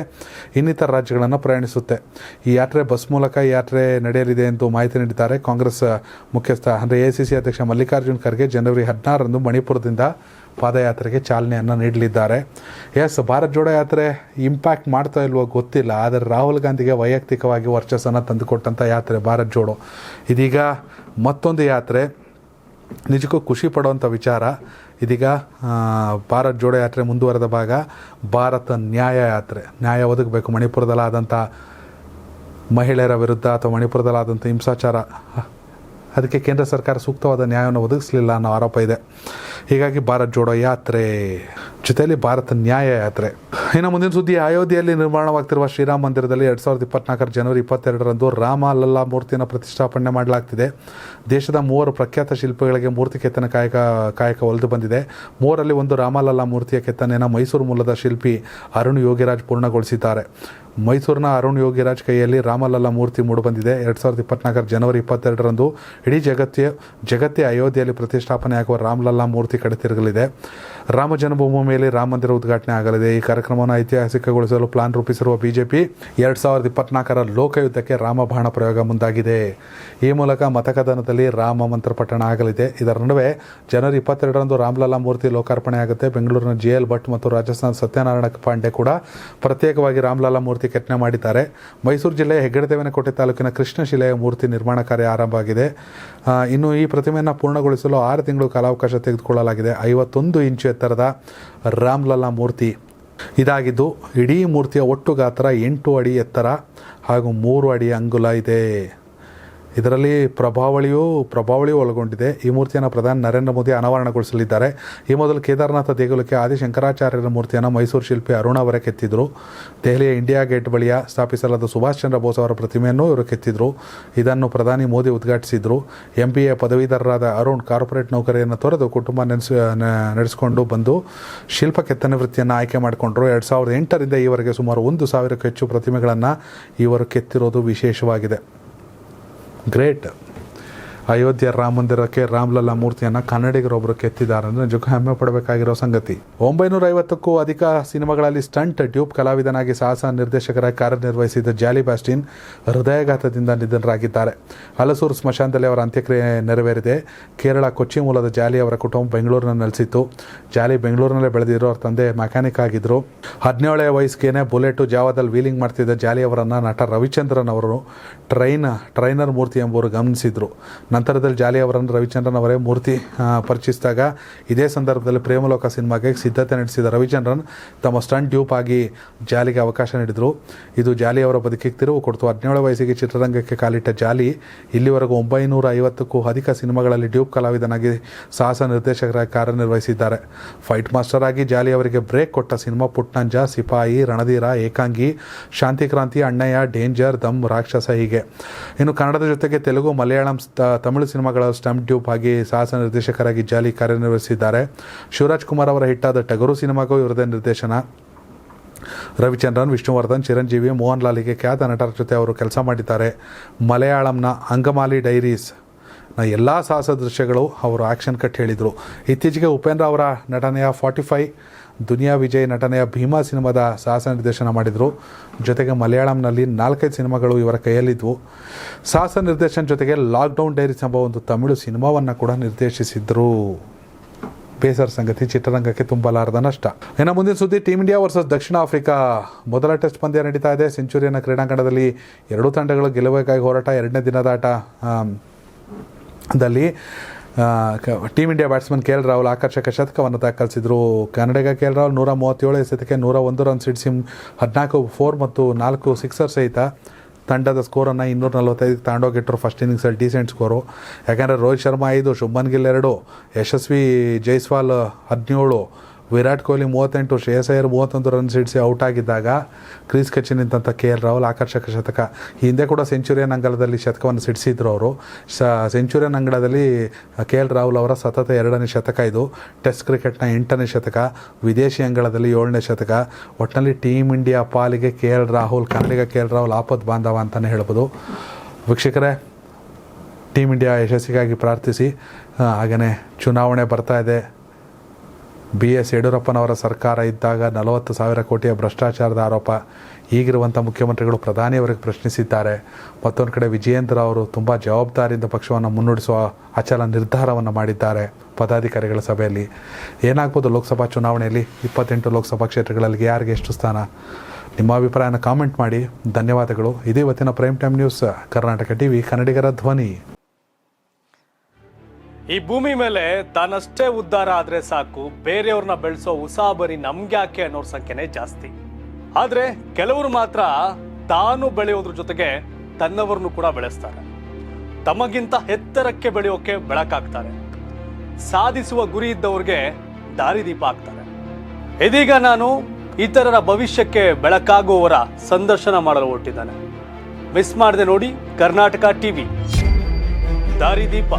ಇನ್ನಿತರ ರಾಜ್ಯಗಳನ್ನು ಪ್ರಯಾಣಿಸುತ್ತೆ. ಈ ಯಾತ್ರೆ ಬಸ್ ಮೂಲಕ ಈ ಯಾತ್ರೆ ನಡೆಯಲಿದೆ ಎಂದು ಮಾಹಿತಿ ನೀಡಿದ್ದಾರೆ. ಕಾಂಗ್ರೆಸ್ ಮುಖ್ಯಸ್ಥ ಅಂದರೆ AICC ಅಧ್ಯಕ್ಷ ಮಲ್ಲಿಕಾರ್ಜುನ್ ಖರ್ಗೆ ಜನವರಿ 16ರಂದು ಮಣಿಪುರದಿಂದ ಪಾದಯಾತ್ರೆಗೆ ಚಾಲನೆಯನ್ನು ನೀಡಲಿದ್ದಾರೆ. ಭಾರತ್ ಜೋಡೋ ಯಾತ್ರೆ ಇಂಪ್ಯಾಕ್ಟ್ ಮಾಡ್ತಾ ಇಲ್ವೋ ಗೊತ್ತಿಲ್ಲ, ಆದರೆ ರಾಹುಲ್ ಗಾಂಧಿಗೆ ವೈಯಕ್ತಿಕವಾಗಿ ವರ್ಚಸ್ಸನ್ನು ತಂದುಕೊಟ್ಟಂಥ ಯಾತ್ರೆ ಭಾರತ್ ಜೋಡೋ. ಇದೀಗ ಮತ್ತೊಂದು ಯಾತ್ರೆ, ನಿಜಕ್ಕೂ ಖುಷಿ ಪಡುವಂಥ ವಿಚಾರ. ಇದೀಗ ಭಾರತ್ ಜೋಡೋ ಯಾತ್ರೆ ಮುಂದುವರೆದ ಭಾಗ ಭಾರತ ನ್ಯಾಯ ಯಾತ್ರೆ. ನ್ಯಾಯ ಒದಗಬೇಕು. ಮಣಿಪುರದಲ್ಲಾದಂಥ ಮಹಿಳೆಯರ ವಿರುದ್ಧ ಅಥವಾ ಮಣಿಪುರದಲ್ಲಾದಂಥ ಹಿಂಸಾಚಾರ, ಅದಕ್ಕೆ ಕೇಂದ್ರ ಸರ್ಕಾರ ಸೂಕ್ತವಾದ ನ್ಯಾಯವನ್ನು ಒದಗಿಸಲಿಲ್ಲ ಅನ್ನೋ ಆರೋಪ ಇದೆ. ಹೀಗಾಗಿ ಭಾರತ್ ಜೋಡೋ ಯಾತ್ರೆ ಜೊತೆಯಲ್ಲಿ ಭಾರತ ನ್ಯಾಯ ಯಾತ್ರೆ. ಇನ್ನು ಮುಂದಿನ ಸುದ್ದಿ, ಅಯೋಧ್ಯೆಯಲ್ಲಿ ನಿರ್ಮಾಣವಾಗ್ತಿರುವ ಶ್ರೀರಾಮ ಮಂದಿರದಲ್ಲಿ 2024 ಜನವರಿ 22ರಂದು ರಾಮಲಲ್ಲಾ ಮೂರ್ತಿಯನ್ನು ಪ್ರತಿಷ್ಠಾಪನೆ ಮಾಡಲಾಗ್ತಿದೆ. ದೇಶದ 3 ಪ್ರಖ್ಯಾತ ಶಿಲ್ಪಿಗಳಿಗೆ ಮೂರ್ತಿ ಕೆತ್ತನೆ ಕಾಯಕ ಒಲಿದು ಬಂದಿದೆ. 3ರಲ್ಲಿ ಒಂದು ರಾಮಲಲ್ಲಾ ಮೂರ್ತಿಯ ಕೆತ್ತನೆಯನ್ನು ಮೈಸೂರು ಮೂಲದ ಶಿಲ್ಪಿ ಅರುಣ್ ಯೋಗಿರಾಜ್ ಪೂರ್ಣಗೊಳಿಸಿದ್ದಾರೆ. ಮೈಸೂರಿನ ಅರುಣ್ ಯೋಗಿರಾಜ್ ಕೈಯಲ್ಲಿ ರಾಮಲಲ್ಲಾ ಮೂರ್ತಿ ಮೂಡಿಬಂದಿದೆ. 2024 ಜನವರಿ 22ರಂದು ಇಡೀ ಜಗತ್ತೇ ಅಯೋಧ್ಯೆಯಲ್ಲಿ ಪ್ರತಿಷ್ಠಾಪನೆಯಾಗುವ ರಾಮಲಲ್ಲಾ ಮೂರ್ತಿ ಕಡೆ ತಿರುಗಲಿದೆ. ರಾಮ ಜನ್ಮಭೂಮಿ ಮೇಲೆ ರಾಮ ಮಂದಿರ ಉದ್ಘಾಟನೆ ಆಗಲಿದೆ. ಈ ಕಾರ್ಯಕ್ರಮವನ್ನು ಐತಿಹಾಸಿಕಗೊಳಿಸಲು ಪ್ಲಾನ್ ರೂಪಿಸಿರುವ ಬಿಜೆಪಿ 2024 ಲೋಕಯುದ್ಧಕ್ಕೆ ರಾಮಬಾಣ ಪ್ರಯೋಗ ಮುಂದಾಗಿದೆ. ಈ ಮೂಲಕ ಮತಕದನದಲ್ಲಿ ರಾಮ ಮಂತ್ರ ಪಠಣ ಆಗಲಿದೆ. ಇದರ ನಡುವೆ ಜನವರಿ 22ರಂದು ರಾಮಲಲ್ಲಾ ಮೂರ್ತಿ ಲೋಕಾರ್ಪಣೆಯಾಗುತ್ತೆ. ಬೆಂಗಳೂರಿನ JL ಭಟ್ ಮತ್ತು ರಾಜಸ್ಥಾನ ಸತ್ಯನಾರಾಯಣ ಪಾಂಡೆ ಕೂಡ ಪ್ರತ್ಯೇಕವಾಗಿ ರಾಮಲಲ್ಲಾ ಮೂರ್ತಿ ಕೆತ್ತನೆ ಮಾಡಿದ್ದಾರೆ. ಮೈಸೂರು ಜಿಲ್ಲೆಯ ಹೆಗ್ಗಡದೇವನಕೋಟೆ ತಾಲೂಕಿನ ಕೃಷ್ಣಶಿಲೆಯ ಮೂರ್ತಿ ನಿರ್ಮಾಣ ಕಾರ್ಯ ಆರಂಭ ಆಗಿದೆ. ಇನ್ನು ಈ ಪ್ರತಿಮೆಯನ್ನು ಪೂರ್ಣಗೊಳಿಸಲು 6 ತಿಂಗಳು ಕಾಲಾವಕಾಶ ತೆಗೆದುಕೊಳ್ಳಲಾಗಿದೆ. 51 ಇಂಚು ಎತ್ತರದ ರಾಮಲಲ್ಲಾ ಮೂರ್ತಿ ಇದಾಗಿದ್ದು, ಇಡೀ ಮೂರ್ತಿಯ ಒಟ್ಟು ಗಾತ್ರ 8 ಅಡಿ ಎತ್ತರ ಹಾಗೂ 3 ಅಡಿ ಅಂಗುಲ ಇದೆ. ಇದರಲ್ಲಿ ಪ್ರಭಾವಳಿಯೂ ಒಳಗೊಂಡಿದೆ. ಈ ಮೂರ್ತಿಯನ್ನು ಪ್ರಧಾನಿ ನರೇಂದ್ರ ಮೋದಿ ಅನಾವರಣಗೊಳಿಸಲಿದ್ದಾರೆ. ಈ ಮೊದಲು ಕೇದಾರನಾಥ ದೇಗುಲಕ್ಕೆ ಆದಿಶಂಕರಾಚಾರ್ಯರ ಮೂರ್ತಿಯನ್ನು ಮೈಸೂರು ಶಿಲ್ಪಿ ಅರುಣ್ ಅವರೇ ಕೆತ್ತಿದ್ರು. ದೆಹಲಿಯ ಇಂಡಿಯಾ ಗೇಟ್ ಬಳಿಯ ಸ್ಥಾಪಿಸಲಾದ ಸುಭಾಷ್ ಚಂದ್ರ ಬೋಸ್ ಅವರ ಪ್ರತಿಮೆಯನ್ನು ಇವರು ಕೆತ್ತಿದ್ರು. ಇದನ್ನು ಪ್ರಧಾನಿ ಮೋದಿ ಉದ್ಘಾಟಿಸಿದ್ರು. MBA ಪದವೀಧರರಾದ ಅರುಣ್ ಕಾರ್ಪೊರೇಟ್ ನೌಕರಿಯನ್ನು ತೊರೆದು ಕುಟುಂಬ ನಡೆಸಿಕೊಂಡು ಬಂದು ಶಿಲ್ಪ ಕೆತ್ತನೆ ವೃತ್ತಿಯನ್ನು ಆಯ್ಕೆ ಮಾಡಿಕೊಂಡರು. 2008ರಿಂದ ಈವರೆಗೆ ಸುಮಾರು 1,000ಕ್ಕೂ ಹೆಚ್ಚು ಪ್ರತಿಮೆಗಳನ್ನು ಇವರು ಕೆತ್ತಿರೋದು ವಿಶೇಷವಾಗಿದೆ. ಗ್ರೇಟ್. ಅಯೋಧ್ಯೆ ರಾಮ ಮಂದಿರಕ್ಕೆ ರಾಮಲಲ್ಲಾ ಮೂರ್ತಿಯನ್ನು ಕನ್ನಡಿಗರೊಬ್ಬರು ಕೆತ್ತಿದ್ದಾರೆ ಅಂದರೆ ನಿಜಕ್ಕೂ ಹೆಮ್ಮೆ ಪಡಬೇಕಾಗಿರೋ ಸಂಗತಿ. 950ಕ್ಕೂ ಅಧಿಕ ಸಿನಿಮಾಗಳಲ್ಲಿ ಸ್ಟಂಟ್ ಡ್ಯೂಪ್ ಕಲಾವಿದನಾಗಿ ಸಾಹಸ ನಿರ್ದೇಶಕರಾಗಿ ಕಾರ್ಯನಿರ್ವಹಿಸಿದ ಜಾಲಿ ಬ್ಯಾಸ್ಟಿನ್ ಹೃದಯಾಘಾತದಿಂದ ನಿಧನರಾಗಿದ್ದಾರೆ. ಹಲಸೂರು ಸ್ಮಶಾನದಲ್ಲಿ ಅವರ ಅಂತ್ಯಕ್ರಿಯೆ ನೆರವೇರಿದೆ. ಕೇರಳ ಕೊಚ್ಚಿ ಮೂಲದ ಜಾಲಿ ಅವರ ಕುಟುಂಬ ಬೆಂಗಳೂರಿನಲ್ಲಿ ನೆಲೆಸಿತ್ತು. ಜಾಲಿ ಬೆಂಗಳೂರಿನಲ್ಲೇ ಬೆಳೆದಿರೋ ಅವ್ರ ತಂದೆ ಮೆಕ್ಯಾನಿಕ್ ಆಗಿದ್ದರು. 17ನೇ ವಯಸ್ಸಿಗೆ ಬುಲೆಟು ಜಾವದಲ್ಲಿ ವೀಲಿಂಗ್ ಮಾಡ್ತಿದ್ದ ಜಾಲಿ ಅವರನ್ನು ನಟ ರವಿಚಂದ್ರನ್ ಅವರು ಟ್ರೈನರ್ ಮೂರ್ತಿ ಎಂಬುವರು ಗಮನಿಸಿದರು. ನಂತರದಲ್ಲಿ ಜಾಲಿ ಅವರನ್ನು ರವಿಚಂದ್ರನ್ ಅವರೇ ಮೂರ್ತಿ ಪರಿಚಯಿಸಿದಾಗ ಇದೇ ಸಂದರ್ಭದಲ್ಲಿ ಪ್ರೇಮಲೋಕ ಸಿನಿಮಾಗೆ ಸಿದ್ಧತೆ ನಡೆಸಿದ ರವಿಚಂದ್ರನ್ ತಮ್ಮ ಸ್ಟಂಟ್ ಡ್ಯೂಪ್ ಆಗಿ ಜಾಲಿಗೆ ಅವಕಾಶ ನೀಡಿದರು. ಇದು ಜಾಲಿ ಅವರ ಬದುಕಿಗೆ ತಿರುವು ಕೊಡ್ತು. 17 ವಯಸ್ಸಿಗೆ ಚಿತ್ರರಂಗಕ್ಕೆ ಕಾಲಿಟ್ಟ ಜಾಲಿ ಇಲ್ಲಿವರೆಗೂ 950ಕ್ಕೂ ಅಧಿಕ ಸಿನಿಮಾಗಳಲ್ಲಿ ಡ್ಯೂಪ್ ಕಲಾವಿದನಾಗಿ ಸಾಹಸ ನಿರ್ದೇಶಕರಾಗಿ ಕಾರ್ಯನಿರ್ವಹಿಸಿದ್ದಾರೆ. ಫೈಟ್ ಮಾಸ್ಟರ್ ಆಗಿ ಜಾಲಿ ಅವರಿಗೆ ಬ್ರೇಕ್ ಕೊಟ್ಟ ಸಿನಿಮಾ ಪುಟ್ನಂಜ, ಸಿಪಾಯಿ, ರಣಧೀರ, ಏಕಾಂಗಿ, ಶಾಂತಿಕ್ರಾಂತಿ, ಅಣ್ಣಯ್ಯ, ಡೇಂಜರ್, ದಮ್, ರಾಕ್ಷಸ ಹೀಗೆ. ಇನ್ನು ಕನ್ನಡದ ಜೊತೆಗೆ ತೆಲುಗು, ಮಲಯಾಳಂ, ತಮಿಳು ಸಿನಿಮಾಗಳ ಸ್ಟಂಪ್ ಡ್ಯೂಪ್ ಆಗಿ ಸಾಹಸ ನಿರ್ದೇಶಕರಾಗಿ ಜಾಲಿ ಕಾರ್ಯನಿರ್ವಹಿಸಿದ್ದಾರೆ. ಶಿವರಾಜ್ ಕುಮಾರ್ ಅವರ ಹಿಟ್ಟಾದ ಟಗರು ಸಿನಿಮಾಗೂ ಇವರದೇ ನಿರ್ದೇಶನ. ರವಿಚಂದ್ರನ್, ವಿಷ್ಣುವರ್ಧನ್, ಚಿರಂಜೀವಿ, ಮೋಹನ್ ಲಾಲ್ ಹೀಗೆ ಖ್ಯಾತ ನಟರ ಜೊತೆ ಅವರು ಕೆಲಸ ಮಾಡಿದ್ದಾರೆ. ಮಲಯಾಳಂನ ಅಂಗಮಾಲಿ ಡೈರೀಸ್ ಎಲ್ಲ ಸಾಹಸ ದೃಶ್ಯಗಳು ಅವರು ಆ್ಯಕ್ಷನ್ ಕಟ್ ಹೇಳಿದರು. ಇತ್ತೀಚೆಗೆ ಉಪೇಂದ್ರ ಅವರ ನಟನೆಯ 45, ದುನಿಯಾ ವಿಜಯ್ ನಟನೆಯ ಭೀಮಾ ಸಿನಿಮಾದ ಸಾಹಸ ನಿರ್ದೇಶನ ಮಾಡಿದರು. ಜೊತೆಗೆ ಮಲಯಾಳಂನಲ್ಲಿ 4-5 ಸಿನಿಮಾಗಳು ಇವರ ಕೈಯಲ್ಲಿದ್ದವು. ಸಾಹಸ ನಿರ್ದೇಶನ ಜೊತೆಗೆ ಲಾಕ್ಡೌನ್ ಡೈರೀಸ್ ಎಂಬ ಒಂದು ತಮಿಳು ಸಿನಿಮಾವನ್ನು ಕೂಡ ನಿರ್ದೇಶಿಸಿದರು. ಬೇಸರ ಸಂಗತಿ, ಚಿತ್ರರಂಗಕ್ಕೆ ತುಂಬಲಾರದ ನಷ್ಟ. ಇನ್ನು ಮುಂದಿನ ಸುದ್ದಿ, ಟೀಮ್ ಇಂಡಿಯಾ ವರ್ಸಸ್ ದಕ್ಷಿಣ ಆಫ್ರಿಕಾ ಮೊದಲ ಟೆಸ್ಟ್ ಪಂದ್ಯ ನಡೀತಾ ಇದೆ. ಸೆಂಚುರಿಯನ್ನ ಕ್ರೀಡಾಂಗಣದಲ್ಲಿ ಎರಡೂ ತಂಡಗಳು ಗೆಲುವಿಗಾಗಿ ಹೋರಾಟ. 2ನೇ ದಿನದ ಆಟದಲ್ಲಿ team India batsman KL Rahul ಆಕರ್ಷಕ ಶತಕವನ್ನು ದಾಖಲಿಸಿದರು. ಕನ್ನಡಿಗ KL ರಾಹುಲ್ 137 ಎಸೆತಕ್ಕೆ 101 ರನ್ ಸಿಡಿಸಿ 14 4 ಮತ್ತು 4 ಸಿಕ್ಸರ್ ಸಹಿತ ತಂಡದ ಸ್ಕೋರನ್ನು 245 ತಾಂಡೋಗಿಟ್ಟರು. ಫಸ್ಟ್ ಇನ್ನಿಂಗ್ಸಲ್ಲಿ ಡೀಸೆಂಟ್ ಸ್ಕೋರು. ಯಾಕೆಂದರೆ ರೋಹಿತ್ ಶರ್ಮಾ 5, ಶುಭ್ಮನ್ ಗಿಲ್ 2, ಯಶಸ್ವಿ ಜೈಸ್ವಾಲ್ 17, ವಿರಾಟ್ ಕೊಹ್ಲಿ 38, ಶ್ರೇಯಸ್ ಅಯ್ಯರ್ 31 ರನ್ ಸಿಡಿಸಿ ಔಟ್ ಆಗಿದ್ದಾಗ ಕ್ರೀಸ್ ಕಚ್ಚಿ ನಿಂತಂಥ KL ರಾಹುಲ್ ಆಕರ್ಷಕ ಶತಕ. ಹಿಂದೆ ಕೂಡ ಸೆಂಚುರಿಯನ್ ಅಂಗಳದಲ್ಲಿ ಶತಕವನ್ನು ಸಿಡಿಸಿದ್ರು ಅವರು. ಸೆಂಚುರಿಯನ್ ಅಂಗಳದಲ್ಲಿ KL ರಾಹುಲ್ ಅವರ ಸತತ 2ನೇ ಶತಕ ಇದು. ಟೆಸ್ಟ್ ಕ್ರಿಕೆಟ್ನ 8ನೇ ಶತಕ, ವಿದೇಶಿ ಅಂಗಳದಲ್ಲಿ 7ನೇ ಶತಕ. ಒಟ್ಟಿನಲ್ಲಿ ಟೀಮ್ ಇಂಡಿಯಾ ಪಾಲಿಗೆ ಕನ್ನಡಿಗ KL ರಾಹುಲ್ ಆಪತ್ ಬಾಂಧವ ಅಂತಲೇ ಹೇಳ್ಬೋದು. ವೀಕ್ಷಕರೇ, ಟೀಮ್ ಇಂಡಿಯಾ ಯಶಸ್ಸಿಗಾಗಿ ಪ್ರಾರ್ಥಿಸಿ. ಹಾಗೆಯೇ ಚುನಾವಣೆ ಬರ್ತಾ ಇದೆ. BS ಯಡಿಯೂರಪ್ಪನವರ ಸರ್ಕಾರ ಇದ್ದಾಗ 40,000 ಕೋಟಿಯ ಭ್ರಷ್ಟಾಚಾರದ ಆರೋಪ. ಈಗಿರುವಂಥ ಮುಖ್ಯಮಂತ್ರಿಗಳು ಪ್ರಧಾನಿಯವರಿಗೆ ಪ್ರಶ್ನಿಸಿದ್ದಾರೆ. ಮತ್ತೊಂದು ಕಡೆ ವಿಜಯೇಂದ್ರ ಅವರು ತುಂಬ ಜವಾಬ್ದಾರಿಯಿಂದ ಪಕ್ಷವನ್ನು ಮುನ್ನಡೆಸುವ ಅಚಲ ನಿರ್ಧಾರವನ್ನು ಮಾಡಿದ್ದಾರೆ ಪದಾಧಿಕಾರಿಗಳ ಸಭೆಯಲ್ಲಿ. ಏನಾಗ್ಬೋದು ಲೋಕಸಭಾ ಚುನಾವಣೆಯಲ್ಲಿ 28 ಲೋಕಸಭಾ ಕ್ಷೇತ್ರಗಳಲ್ಲಿ ಯಾರಿಗೆ ಎಷ್ಟು ಸ್ಥಾನ? ನಿಮ್ಮ ಅಭಿಪ್ರಾಯನ ಕಾಮೆಂಟ್ ಮಾಡಿ. ಧನ್ಯವಾದಗಳು. ಇದು ಇವತ್ತಿನ prime time news, Karnataka TV, ಕನ್ನಡಿಗರ ಧ್ವನಿ. ಈ ಭೂಮಿ ಮೇಲೆ ತಾನಷ್ಟೇ ಉದ್ಧಾರ ಆದ್ರೆ ಸಾಕು, ಬೇರೆಯವ್ರನ್ನ ಬೆಳೆಸೋ ಉಸಾಬರಿ ನಮ್ಗ್ಯಾಕೆ ಅನ್ನೋರ್ ಸಂಖ್ಯೆನೇ ಜಾಸ್ತಿ. ಆದ್ರೆ ಕೆಲವರು ಮಾತ್ರ ತಾನು ಬೆಳೆಯೋದ್ರ ಜೊತೆಗೆ ತನ್ನವರನ್ನು ಕೂಡ ಬೆಳೆಸ್ತಾರೆ. ತಮಗಿಂತ ಎತ್ತರಕ್ಕೆ ಬೆಳೆಯೋಕೆ ಬೆಳಕಾಗ್ತಾರೆ. ಸಾಧಿಸುವ ಗುರಿ ಇದ್ದವ್ರಿಗೆ ದಾರಿದೀಪ ಆಗ್ತಾರೆ. ಇದೀಗ ನಾನು ಇತರರ ಭವಿಷ್ಯಕ್ಕೆ ಬೆಳಕಾಗುವವರ ಸಂದರ್ಶನ ಮಾಡಲು ಹೊರಟಿದ್ದಾನೆ. ಮಿಸ್ ಮಾಡದೆ ನೋಡಿ ಕರ್ನಾಟಕ ಟಿವಿ ದಾರಿದೀಪ.